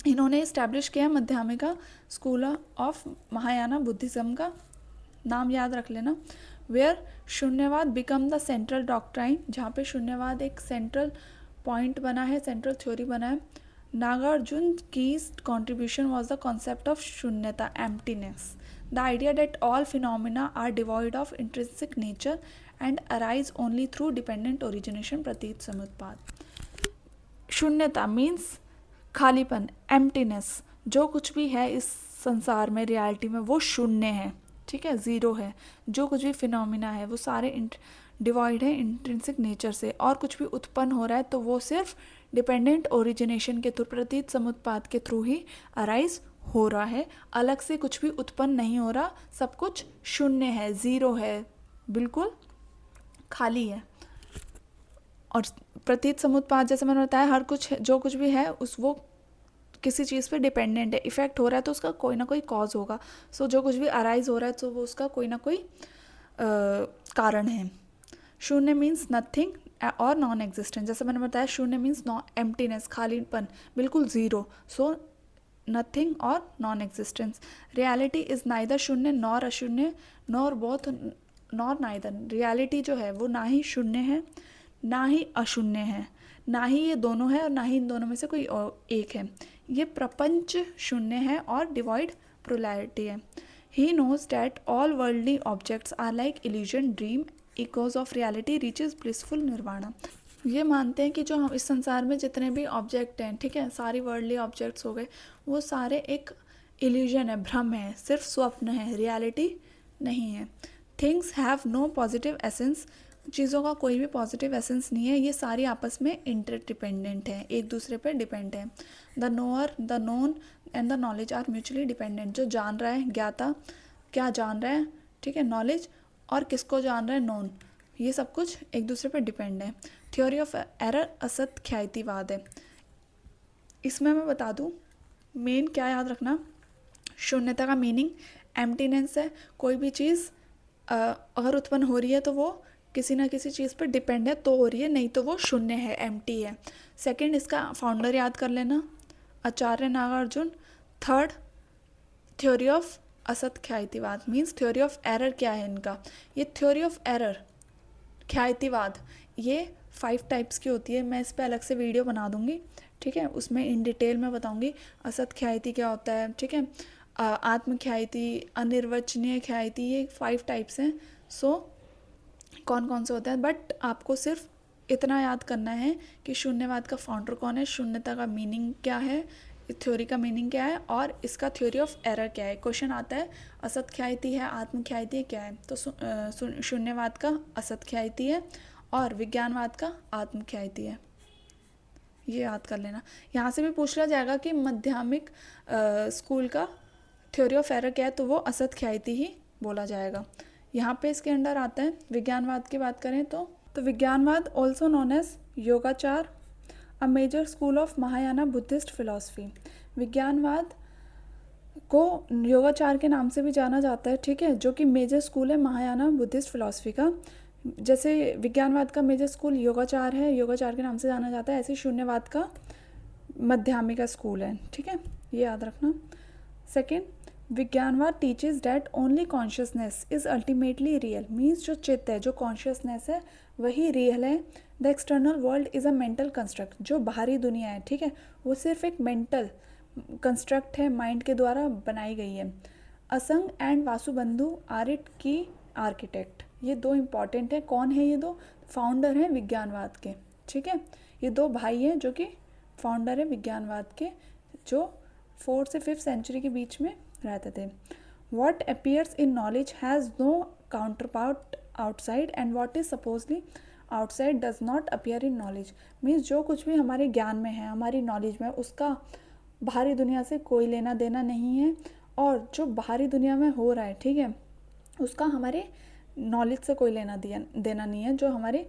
इन्होंने इस्टेब्लिश किया मध्यमिका स्कूल ऑफ महायाना बुद्धिज़्म का नाम याद रख लेना। Where Shunyavada become the central doctrine, जहाँ पे शून्यवाद एक सेंट्रल पॉइंट बना है, सेंट्रल थ्योरी बना है। नागार्जुन की contribution was the concept of शून्यता, emptiness, the idea that all phenomena are devoid of intrinsic nature and arise only through dependent origination, प्रतीत समुत्पाद। शून्यता मीन्स खालीपन, emptiness, जो कुछ भी है इस संसार में, रियलिटी में, वो शून्य है, ठीक है, ज़ीरो है। जो कुछ भी फिनोमिना है वो सारे डिवॉइड है इंट्रिंसिक नेचर से, और कुछ भी उत्पन्न हो रहा है तो वो सिर्फ डिपेंडेंट ओरिजिनेशन के थ्रू, प्रतीत समुत्पाद के थ्रू ही अराइज हो रहा है। अलग से कुछ भी उत्पन्न नहीं हो रहा, सब कुछ शून्य है, ज़ीरो है, बिल्कुल खाली है। और प्रतीत समुत्पाद जैसे मैंने बताया, हर कुछ जो कुछ भी है उस वो किसी चीज़ पे डिपेंडेंट है, इफ़ेक्ट हो रहा है तो उसका कोई ना कोई कॉज होगा। सो जो कुछ भी अराइज हो रहा है तो वो उसका कोई ना कोई कारण है। शून्य मीन्स नथिंग और नॉन एग्जिस्टेंट, जैसे मैंने बताया शून्य मीन्स एम्प्टीनेस, खालीपन, बिल्कुल ज़ीरो। सो नथिंग और non existence. Reality is neither शून्य नॉर अशून्य nor both nor neither. Reality जो है वो ना ही शून्य है ना ही अशून्य है, ना ही ये दोनों है और ना ही इन दोनों में से कोई एक है। ये प्रपंच शून्य है और डिवॉइड प्लुरैलिटी है। He knows that all worldly objects are like illusion dream echoes of reality reaches blissful nirvana. ये मानते हैं कि जो हम इस संसार में जितने भी ऑब्जेक्ट हैं, ठीक है, सारी वर्ल्डली ऑब्जेक्ट्स हो गए, वो सारे एक इल्यूजन है, भ्रम है, सिर्फ स्वप्न है, रियलिटी नहीं है। Things have no positive essence. चीज़ों का कोई भी पॉजिटिव एसेंस नहीं है, ये सारी आपस में इंटरडिपेंडेंट है, एक दूसरे पर डिपेंड है। The knower the known and the knowledge are mutually dependent. जो जान रहा है, ज्ञाता क्या जान रहा है, ठीक है, नॉलेज, और किसको जान रहा है, नोन, ये सब कुछ एक दूसरे पर डिपेंड है। थ्योरी ऑफ एरर असत ख्यातिवाद है। इसमें मैं बता दूं, मेन क्या याद रखना, शून्यता का मीनिंग एम्प्टीनेस है। कोई भी चीज़ अगर उत्पन्न हो रही है तो वो किसी ना किसी चीज़ पर डिपेंड है तो हो रही है, नहीं तो वो शून्य है, एम्प्टी है। सेकंड, इसका फाउंडर याद कर लेना, आचार्य नागार्जुन। थर्ड, थ्योरी ऑफ असत ख्यातिवाद मीन्स थ्योरी ऑफ एरर क्या है इनका। ये थ्योरी ऑफ एरर ख्यातिवाद ये 5 टाइप्स की होती है। मैं इस पर अलग से वीडियो बना दूंगी, ठीक है, उसमें इन डिटेल में बताऊंगी असत ख्याति क्या होता है, ठीक है, आत्म ख्याति, अनिर्वचनीय ख्याति, ये 5 टाइप्स हैं। सो कौन कौन से होते हैं, बट आपको सिर्फ इतना याद करना है कि शून्यवाद का फाउंडर कौन है, शून्यता का मीनिंग क्या है, थ्योरी का मीनिंग क्या है, और इसका थ्योरी ऑफ एरर क्या है। क्वेश्चन आता है असत ख्याति है, आत्म ख्याति है, क्या है, तो शून्यवाद का असत ख्याति है और विज्ञानवाद का आत्म ख्याति है। ये याद कर लेना। यहाँ से भी पूछ लिया जाएगा कि माध्यमिक स्कूल का थ्योरी ऑफ एरर क्या है, तो वो असत ख्याति ही बोला जाएगा। यहाँ पे इसके अंडर आता है विज्ञानवाद की बात करें तो Vijnanavada also known as Yogachara, a major school of Mahayana Buddhist philosophy. Vijnanavada को योगाचार के नाम से भी जाना जाता है, ठीक है, जो कि मेजर स्कूल है महायाना बुद्धिस्ट फिलॉसफी का। जैसे विज्ञानवाद का मेजर स्कूल योगाचार है, योगाचार के नाम से जाना जाता है, ऐसे शून्यवाद का माध्यमिका स्कूल है, ठीक है, ये याद रखना। Second, विज्ञानवाद teaches that only consciousness is ultimately real means जो चित्त है, जो कॉन्शियसनेस है वही रियल है। The external world is a mental construct. जो बाहरी दुनिया है, ठीक है, वो सिर्फ एक मेंटल कंस्ट्रक्ट है, माइंड के द्वारा बनाई गई है। असंग एंड वासुबंधु आर इट की आर्किटेक्ट। ये 2 इम्पॉर्टेंट है। कौन है ये 2? फाउंडर हैं विज्ञानवाद के, ठीक है, ये 2 भाई हैं जो कि फाउंडर है विज्ञानवाद के, जो 4th से 5th सेंचुरी के बीच में रहते थे। What appears in knowledge has no counterpart outside and what is supposedly outside does not appear in knowledge means जो कुछ भी हमारे ज्ञान में है, हमारी नॉलेज में, उसका बाहरी दुनिया से कोई लेना देना नहीं है, और जो बाहरी दुनिया में हो रहा है, ठीक है, उसका हमारे नॉलेज से कोई लेना देना नहीं है। जो हमारे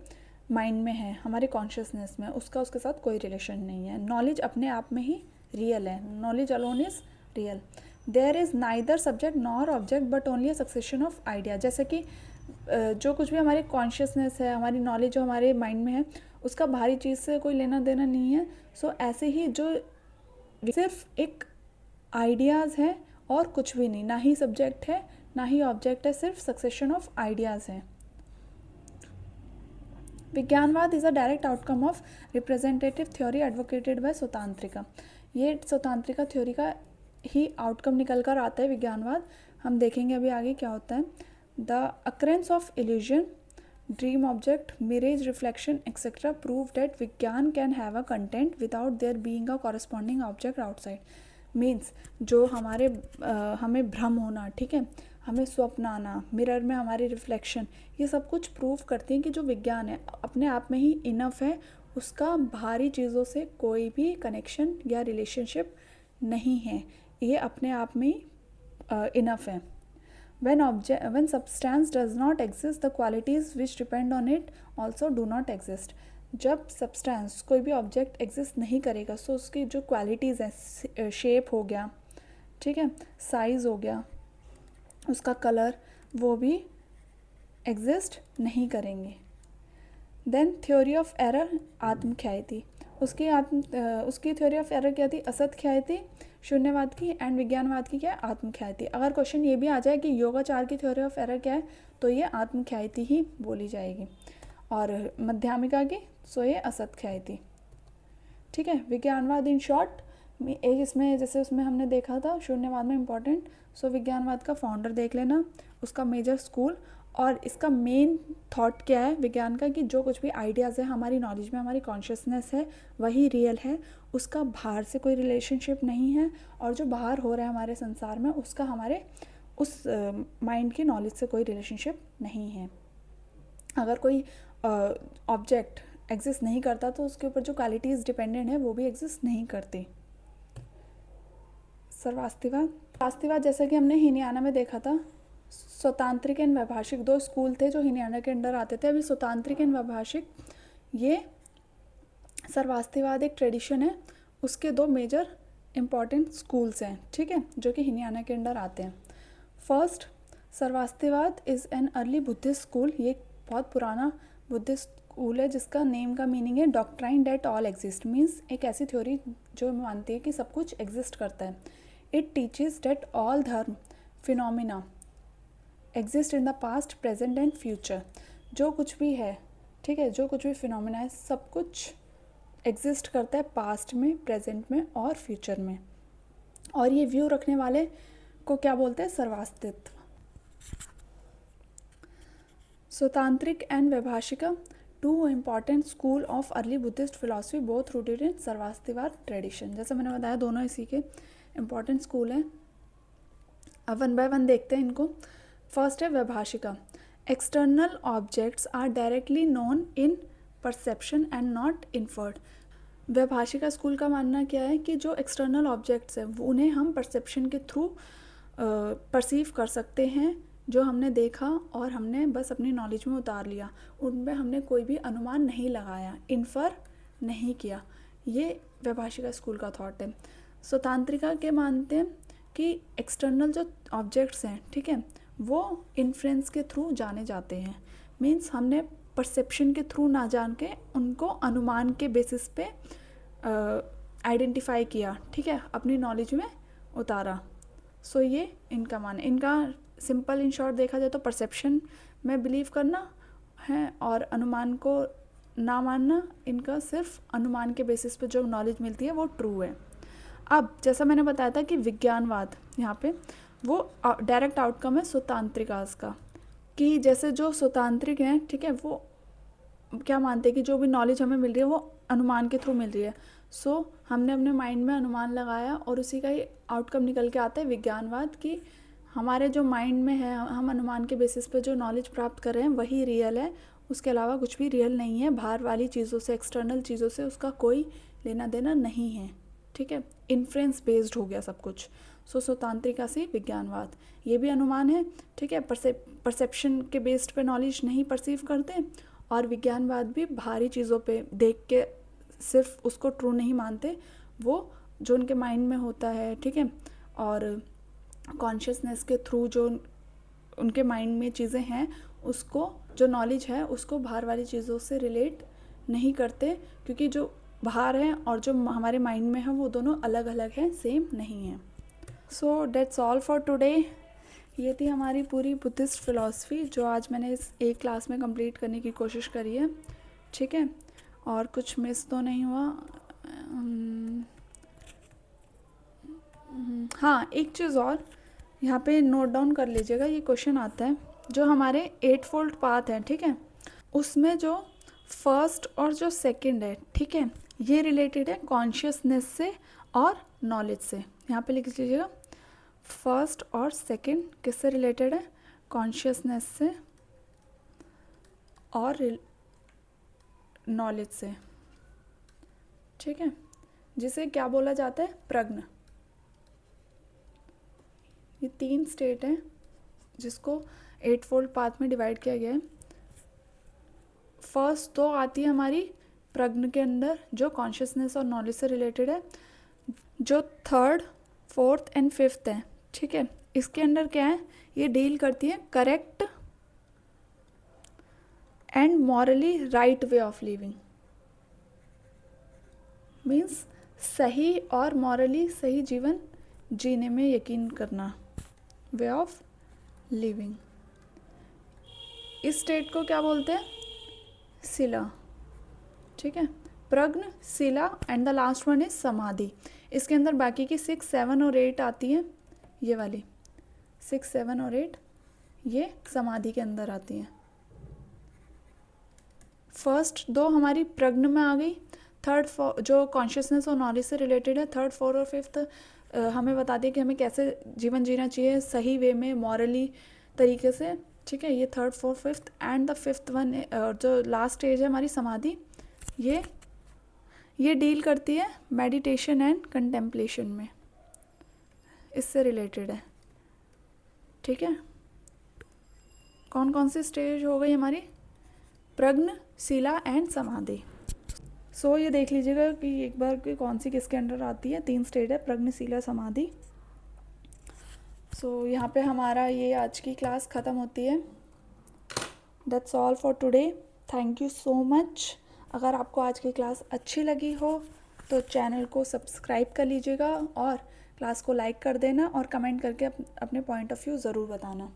माइंड में है, हमारे कॉन्शियसनेस में, उसका उसके साथ कोई रिलेशन नहीं है। नॉलेज अपने आप में ही रियल है, knowledge alone is real. There is neither subject nor object but only a succession of idea. जैसे कि जो कुछ भी हमारी कॉन्शियसनेस है, हमारी नॉलेज जो हमारे माइंड में है, उसका बाहरी चीज़ से कोई लेना देना नहीं है। सो ऐसे ही जो सिर्फ एक आइडियाज़ है और कुछ भी नहीं, ना ही सब्जेक्ट है ना ही ऑब्जेक्ट है, सिर्फ सक्सेशन ऑफ आइडियाज़ है। Vijnanavada is a direct outcome of representative theory advocated by Svatantrika. ये स्वतंत्रिका थ्योरी का ही आउटकम निकल कर आता है विज्ञानवाद। हम देखेंगे अभी आगे क्या होता है। The occurrence of illusion, dream object, mirage, reflection etcetera prove that vijnana can have a content without there being a corresponding object outside. Means जो हमारे हमें भ्रम होना, ठीक है, हमें स्वप्न आना, मिरर में हमारी रिफ्लेक्शन, ये सब कुछ प्रूव करती हैं कि जो विज्ञान है अपने आप में ही इनफ है, उसका बाहरी चीज़ों से कोई भी कनेक्शन या रिलेशनशिप नहीं है, ये अपने आप में ही इनफ है। when substance does not exist, the qualities which depend on it also do not exist। जब सब्सटेंस कोई भी ऑब्जेक्ट एग्जिस्ट नहीं करेगा, सो उसकी जो क्वालिटीज़ हैं, शेप हो गया, ठीक है, साइज़ हो गया, उसका कलर, वो भी एग्जिस्ट नहीं करेंगे। देन थ्योरी ऑफ एरर, आत्म ख्याति। उसकी थ्योरी ऑफ एरर क्या थी, असत ख्याति शून्यवाद की, एंड विज्ञानवाद की क्या है, आत्मख्याति। अगर क्वेश्चन ये भी आ जाए कि योगाचार की थ्योरी ऑफ एरर क्या है, तो ये आत्मख्याति ही बोली जाएगी, और मध्यामिका की सो ये असत ख्याति। ठीक है, विज्ञानवाद इन शॉर्ट एक इसमें जैसे उसमें हमने देखा था शून्यवाद में इम्पॉर्टेंट, सो विज्ञानवाद का फाउंडर देख लेना, उसका मेजर स्कूल, और इसका मेन थॉट क्या है विज्ञान का, कि जो कुछ भी आइडियाज़ है हमारी नॉलेज में, हमारी कॉन्शियसनेस है, वही रियल है, उसका बाहर से कोई रिलेशनशिप नहीं है, और जो बाहर हो रहा है हमारे संसार में उसका हमारे उस माइंड की नॉलेज से कोई रिलेशनशिप नहीं है। अगर कोई ऑब्जेक्ट एग्जिस्ट नहीं करता तो उसके ऊपर जो क्वालिटीज़ डिपेंडेंट है वो भी एग्जिस्ट नहीं करती। सर्वास्तिवाद जैसा कि हमने हिनियाना में देखा था, स्वतांत्रिक एंड वैभाषिक दो स्कूल थे जो हिनियाना के अंडर आते थे। अभी स्वतांत्रिक एंड वैभाषिक, ये सर्वास्तिवाद एक ट्रेडिशन है, उसके दो मेजर इम्पॉर्टेंट स्कूल्स हैं, ठीक है, जो कि हिनियाना के अंडर आते हैं। First, Sarvastivada is an early Buddhist school, ये बहुत पुराना बुद्धिस्ट स्कूल है जिसका नेम का मीनिंग है doctrine that all exist, means एक ऐसी थ्योरी जो मानती है कि सब कुछ एग्जिस्ट करता है। इट टीचेस डेट ऑल धर्म phenomena exist in the past present and future, जो कुछ भी है, ठीक है, जो कुछ भी फिनोमिना है सब कुछ एग्जिस्ट करता है पास्ट में, प्रेजेंट में और फ्यूचर में। और ये व्यू रखने वाले को क्या बोलते हैं, Sarvastitva. Sautrantika and Vaibhashika, two important school of early Buddhist philosophy both rooted in Sarvastivada tradition. जैसे मैंने बताया दोनों इसी के इम्पॉर्टेंट स्कूल हैं। अब वन बाय वन देखते हैं इनको। फर्स्ट है Vaibhashika, external objects are directly known in perception and not inferred. Vaibhashika school का मानना क्या है कि जो एक्सटर्नल ऑब्जेक्ट्स हैं उन्हें हम परसेप्शन के थ्रू परसीव कर सकते हैं, जो हमने देखा और हमने बस अपनी नॉलेज में उतार लिया, उनमें हमने कोई भी अनुमान नहीं लगाया, इन्फर नहीं किया। ये वैभाषिका स्कूल का थॉट है। स्वतांत्रिका के मानते हैं कि एक्सटर्नल जो ऑब्जेक्ट्स हैं, ठीक है, वो इन्फ्रेंस के थ्रू जाने जाते हैं, मीन्स हमने परसेप्शन के थ्रू ना जान के उनको अनुमान के बेसिस पे आइडेंटिफाई किया, ठीक है, अपनी नॉलेज में उतारा। सो ये इनका मान है। इनका सिंपल इन शॉर्ट देखा जाए तो परसेप्शन में बिलीव करना है और अनुमान को ना मानना, इनका सिर्फ अनुमान के बेसिस पे जो नॉलेज मिलती है वो ट्रू है। अब जैसा मैंने बताया था कि विज्ञानवाद यहाँ पे वो डायरेक्ट आउटकम है स्वतांत्रिकास का, कि जैसे जो स्वतांत्रिक हैं, ठीक है, वो क्या मानते हैं कि जो भी नॉलेज हमें मिल रही है वो अनुमान के थ्रू मिल रही है। सो हमने अपने माइंड में अनुमान लगाया और उसी का ही आउटकम निकल के आता है विज्ञानवाद, की हमारे जो माइंड में है हम अनुमान के बेसिस पे जो नॉलेज प्राप्त कर रहे हैं वही रियल है, उसके अलावा कुछ भी रियल नहीं है, बाहर वाली चीज़ों से, एक्सटर्नल चीज़ों से उसका कोई लेना देना नहीं है, ठीक है, इन्फ्रेंस बेस्ड हो गया सब कुछ। सो स्वतांत्रिका से विज्ञानवाद, ये भी अनुमान है, ठीक है, परसेप्शन के बेस्ड पे नॉलेज नहीं परसीव करते, और विज्ञानवाद भी बाहरी चीज़ों पे देख के सिर्फ उसको ट्रू नहीं मानते, वो जो उनके माइंड में होता है, ठीक है, और कॉन्शियसनेस के थ्रू जो उनके माइंड में चीज़ें हैं उसको, जो नॉलेज है उसको बाहर वाली चीज़ों से रिलेट नहीं करते, क्योंकि जो बाहर है और जो हमारे माइंड में है वो दोनों अलग अलग हैं, सेम नहीं है। So that's all for today. ये थी हमारी पूरी बुद्धिस्ट फिलॉसफी जो आज मैंने इस एक क्लास में कंप्लीट करने की कोशिश करी है, ठीक है, और कुछ मिस तो नहीं हुआ। हाँ, एक चीज़ और यहाँ पे नोट डाउन कर लीजिएगा, ये क्वेश्चन आता है जो हमारे 8 फोल्ड पाथ है, ठीक है, उसमें जो फर्स्ट और जो सेकंड है, ठीक है, ये रिलेटेड है कॉन्शियसनेस से और नॉलेज से। यहाँ पे लिख लीजिएगा, फर्स्ट और सेकंड किससे रिलेटेड है, कॉन्शियसनेस से और नॉलेज से, ठीक है, जिसे क्या बोला जाता है, प्रज्ञ। ये 3 स्टेट हैं जिसको 8 फोल्ड पाथ में डिवाइड किया गया है। फर्स्ट तो आती है हमारी प्रज्ञ के अंदर जो कॉन्शियसनेस और नॉलेज से रिलेटेड है। जो थर्ड, फोर्थ एंड फिफ्थ है, ठीक है, इसके अंदर क्या है, ये डील करती है correct and morally right way of living, means सही और मॉरली सही जीवन जीने में यकीन करना, वे ऑफ लिविंग। इस स्टेट को क्या बोलते हैं? शिला। ठीक है, प्रज्ञ, शिला and the last one is समाधि। इसके अंदर बाकी की 6, 7 और 8 आती हैं, ये वाली 6, 7 और 8 ये समाधि के अंदर आती हैं। फर्स्ट 2 हमारी प्रज्ञ में आ गई, थर्ड जो कॉन्शियसनेस और नॉलेज से रिलेटेड है, थर्ड 4 और 5 हमें बता दिया कि हमें कैसे जीवन जीना चाहिए सही वे में, मॉरली तरीके से। ठीक है, ये third 4 5 and the 5th one जो लास्ट स्टेज है हमारी समाधि, ये डील करती है मेडिटेशन एंड कंटेम्पलेशन में, इससे रिलेटेड है। ठीक है, कौन कौन सी स्टेज हो गई हमारी? प्रज्ञ, शिला एंड समाधि। सो ये देख लीजिएगा कि एक बार कि कौन सी किसके अंडर आती है। 3 स्टेज है, प्रज्ञ, शिला, समाधि। सो यहाँ पे हमारा ये आज की क्लास ख़त्म होती है। That's all for today, thank you so much. अगर आपको आज की क्लास अच्छी लगी हो तो चैनल को सब्सक्राइब कर लीजिएगा और क्लास को लाइक कर देना और कमेंट करके अपने पॉइंट ऑफ व्यू ज़रूर बताना।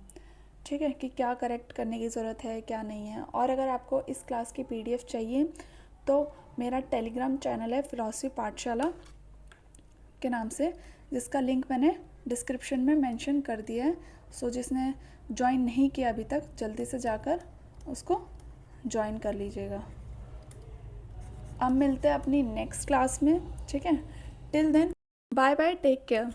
ठीक है, कि क्या करेक्ट करने की ज़रूरत है, क्या नहीं है। और अगर आपको इस क्लास की PDF चाहिए तो मेरा टेलीग्राम चैनल है फिलॉसफी पाठशाला के नाम से, जिसका लिंक मैंने डिस्क्रिप्शन में मेंशन कर दिया है। सो जिसने ज्वाइन नहीं किया अभी तक, जल्दी से जाकर उसको ज्वाइन कर लीजिएगा। अब मिलते हैं अपनी नेक्स्ट क्लास में। ठीक है, till then bye bye, take care.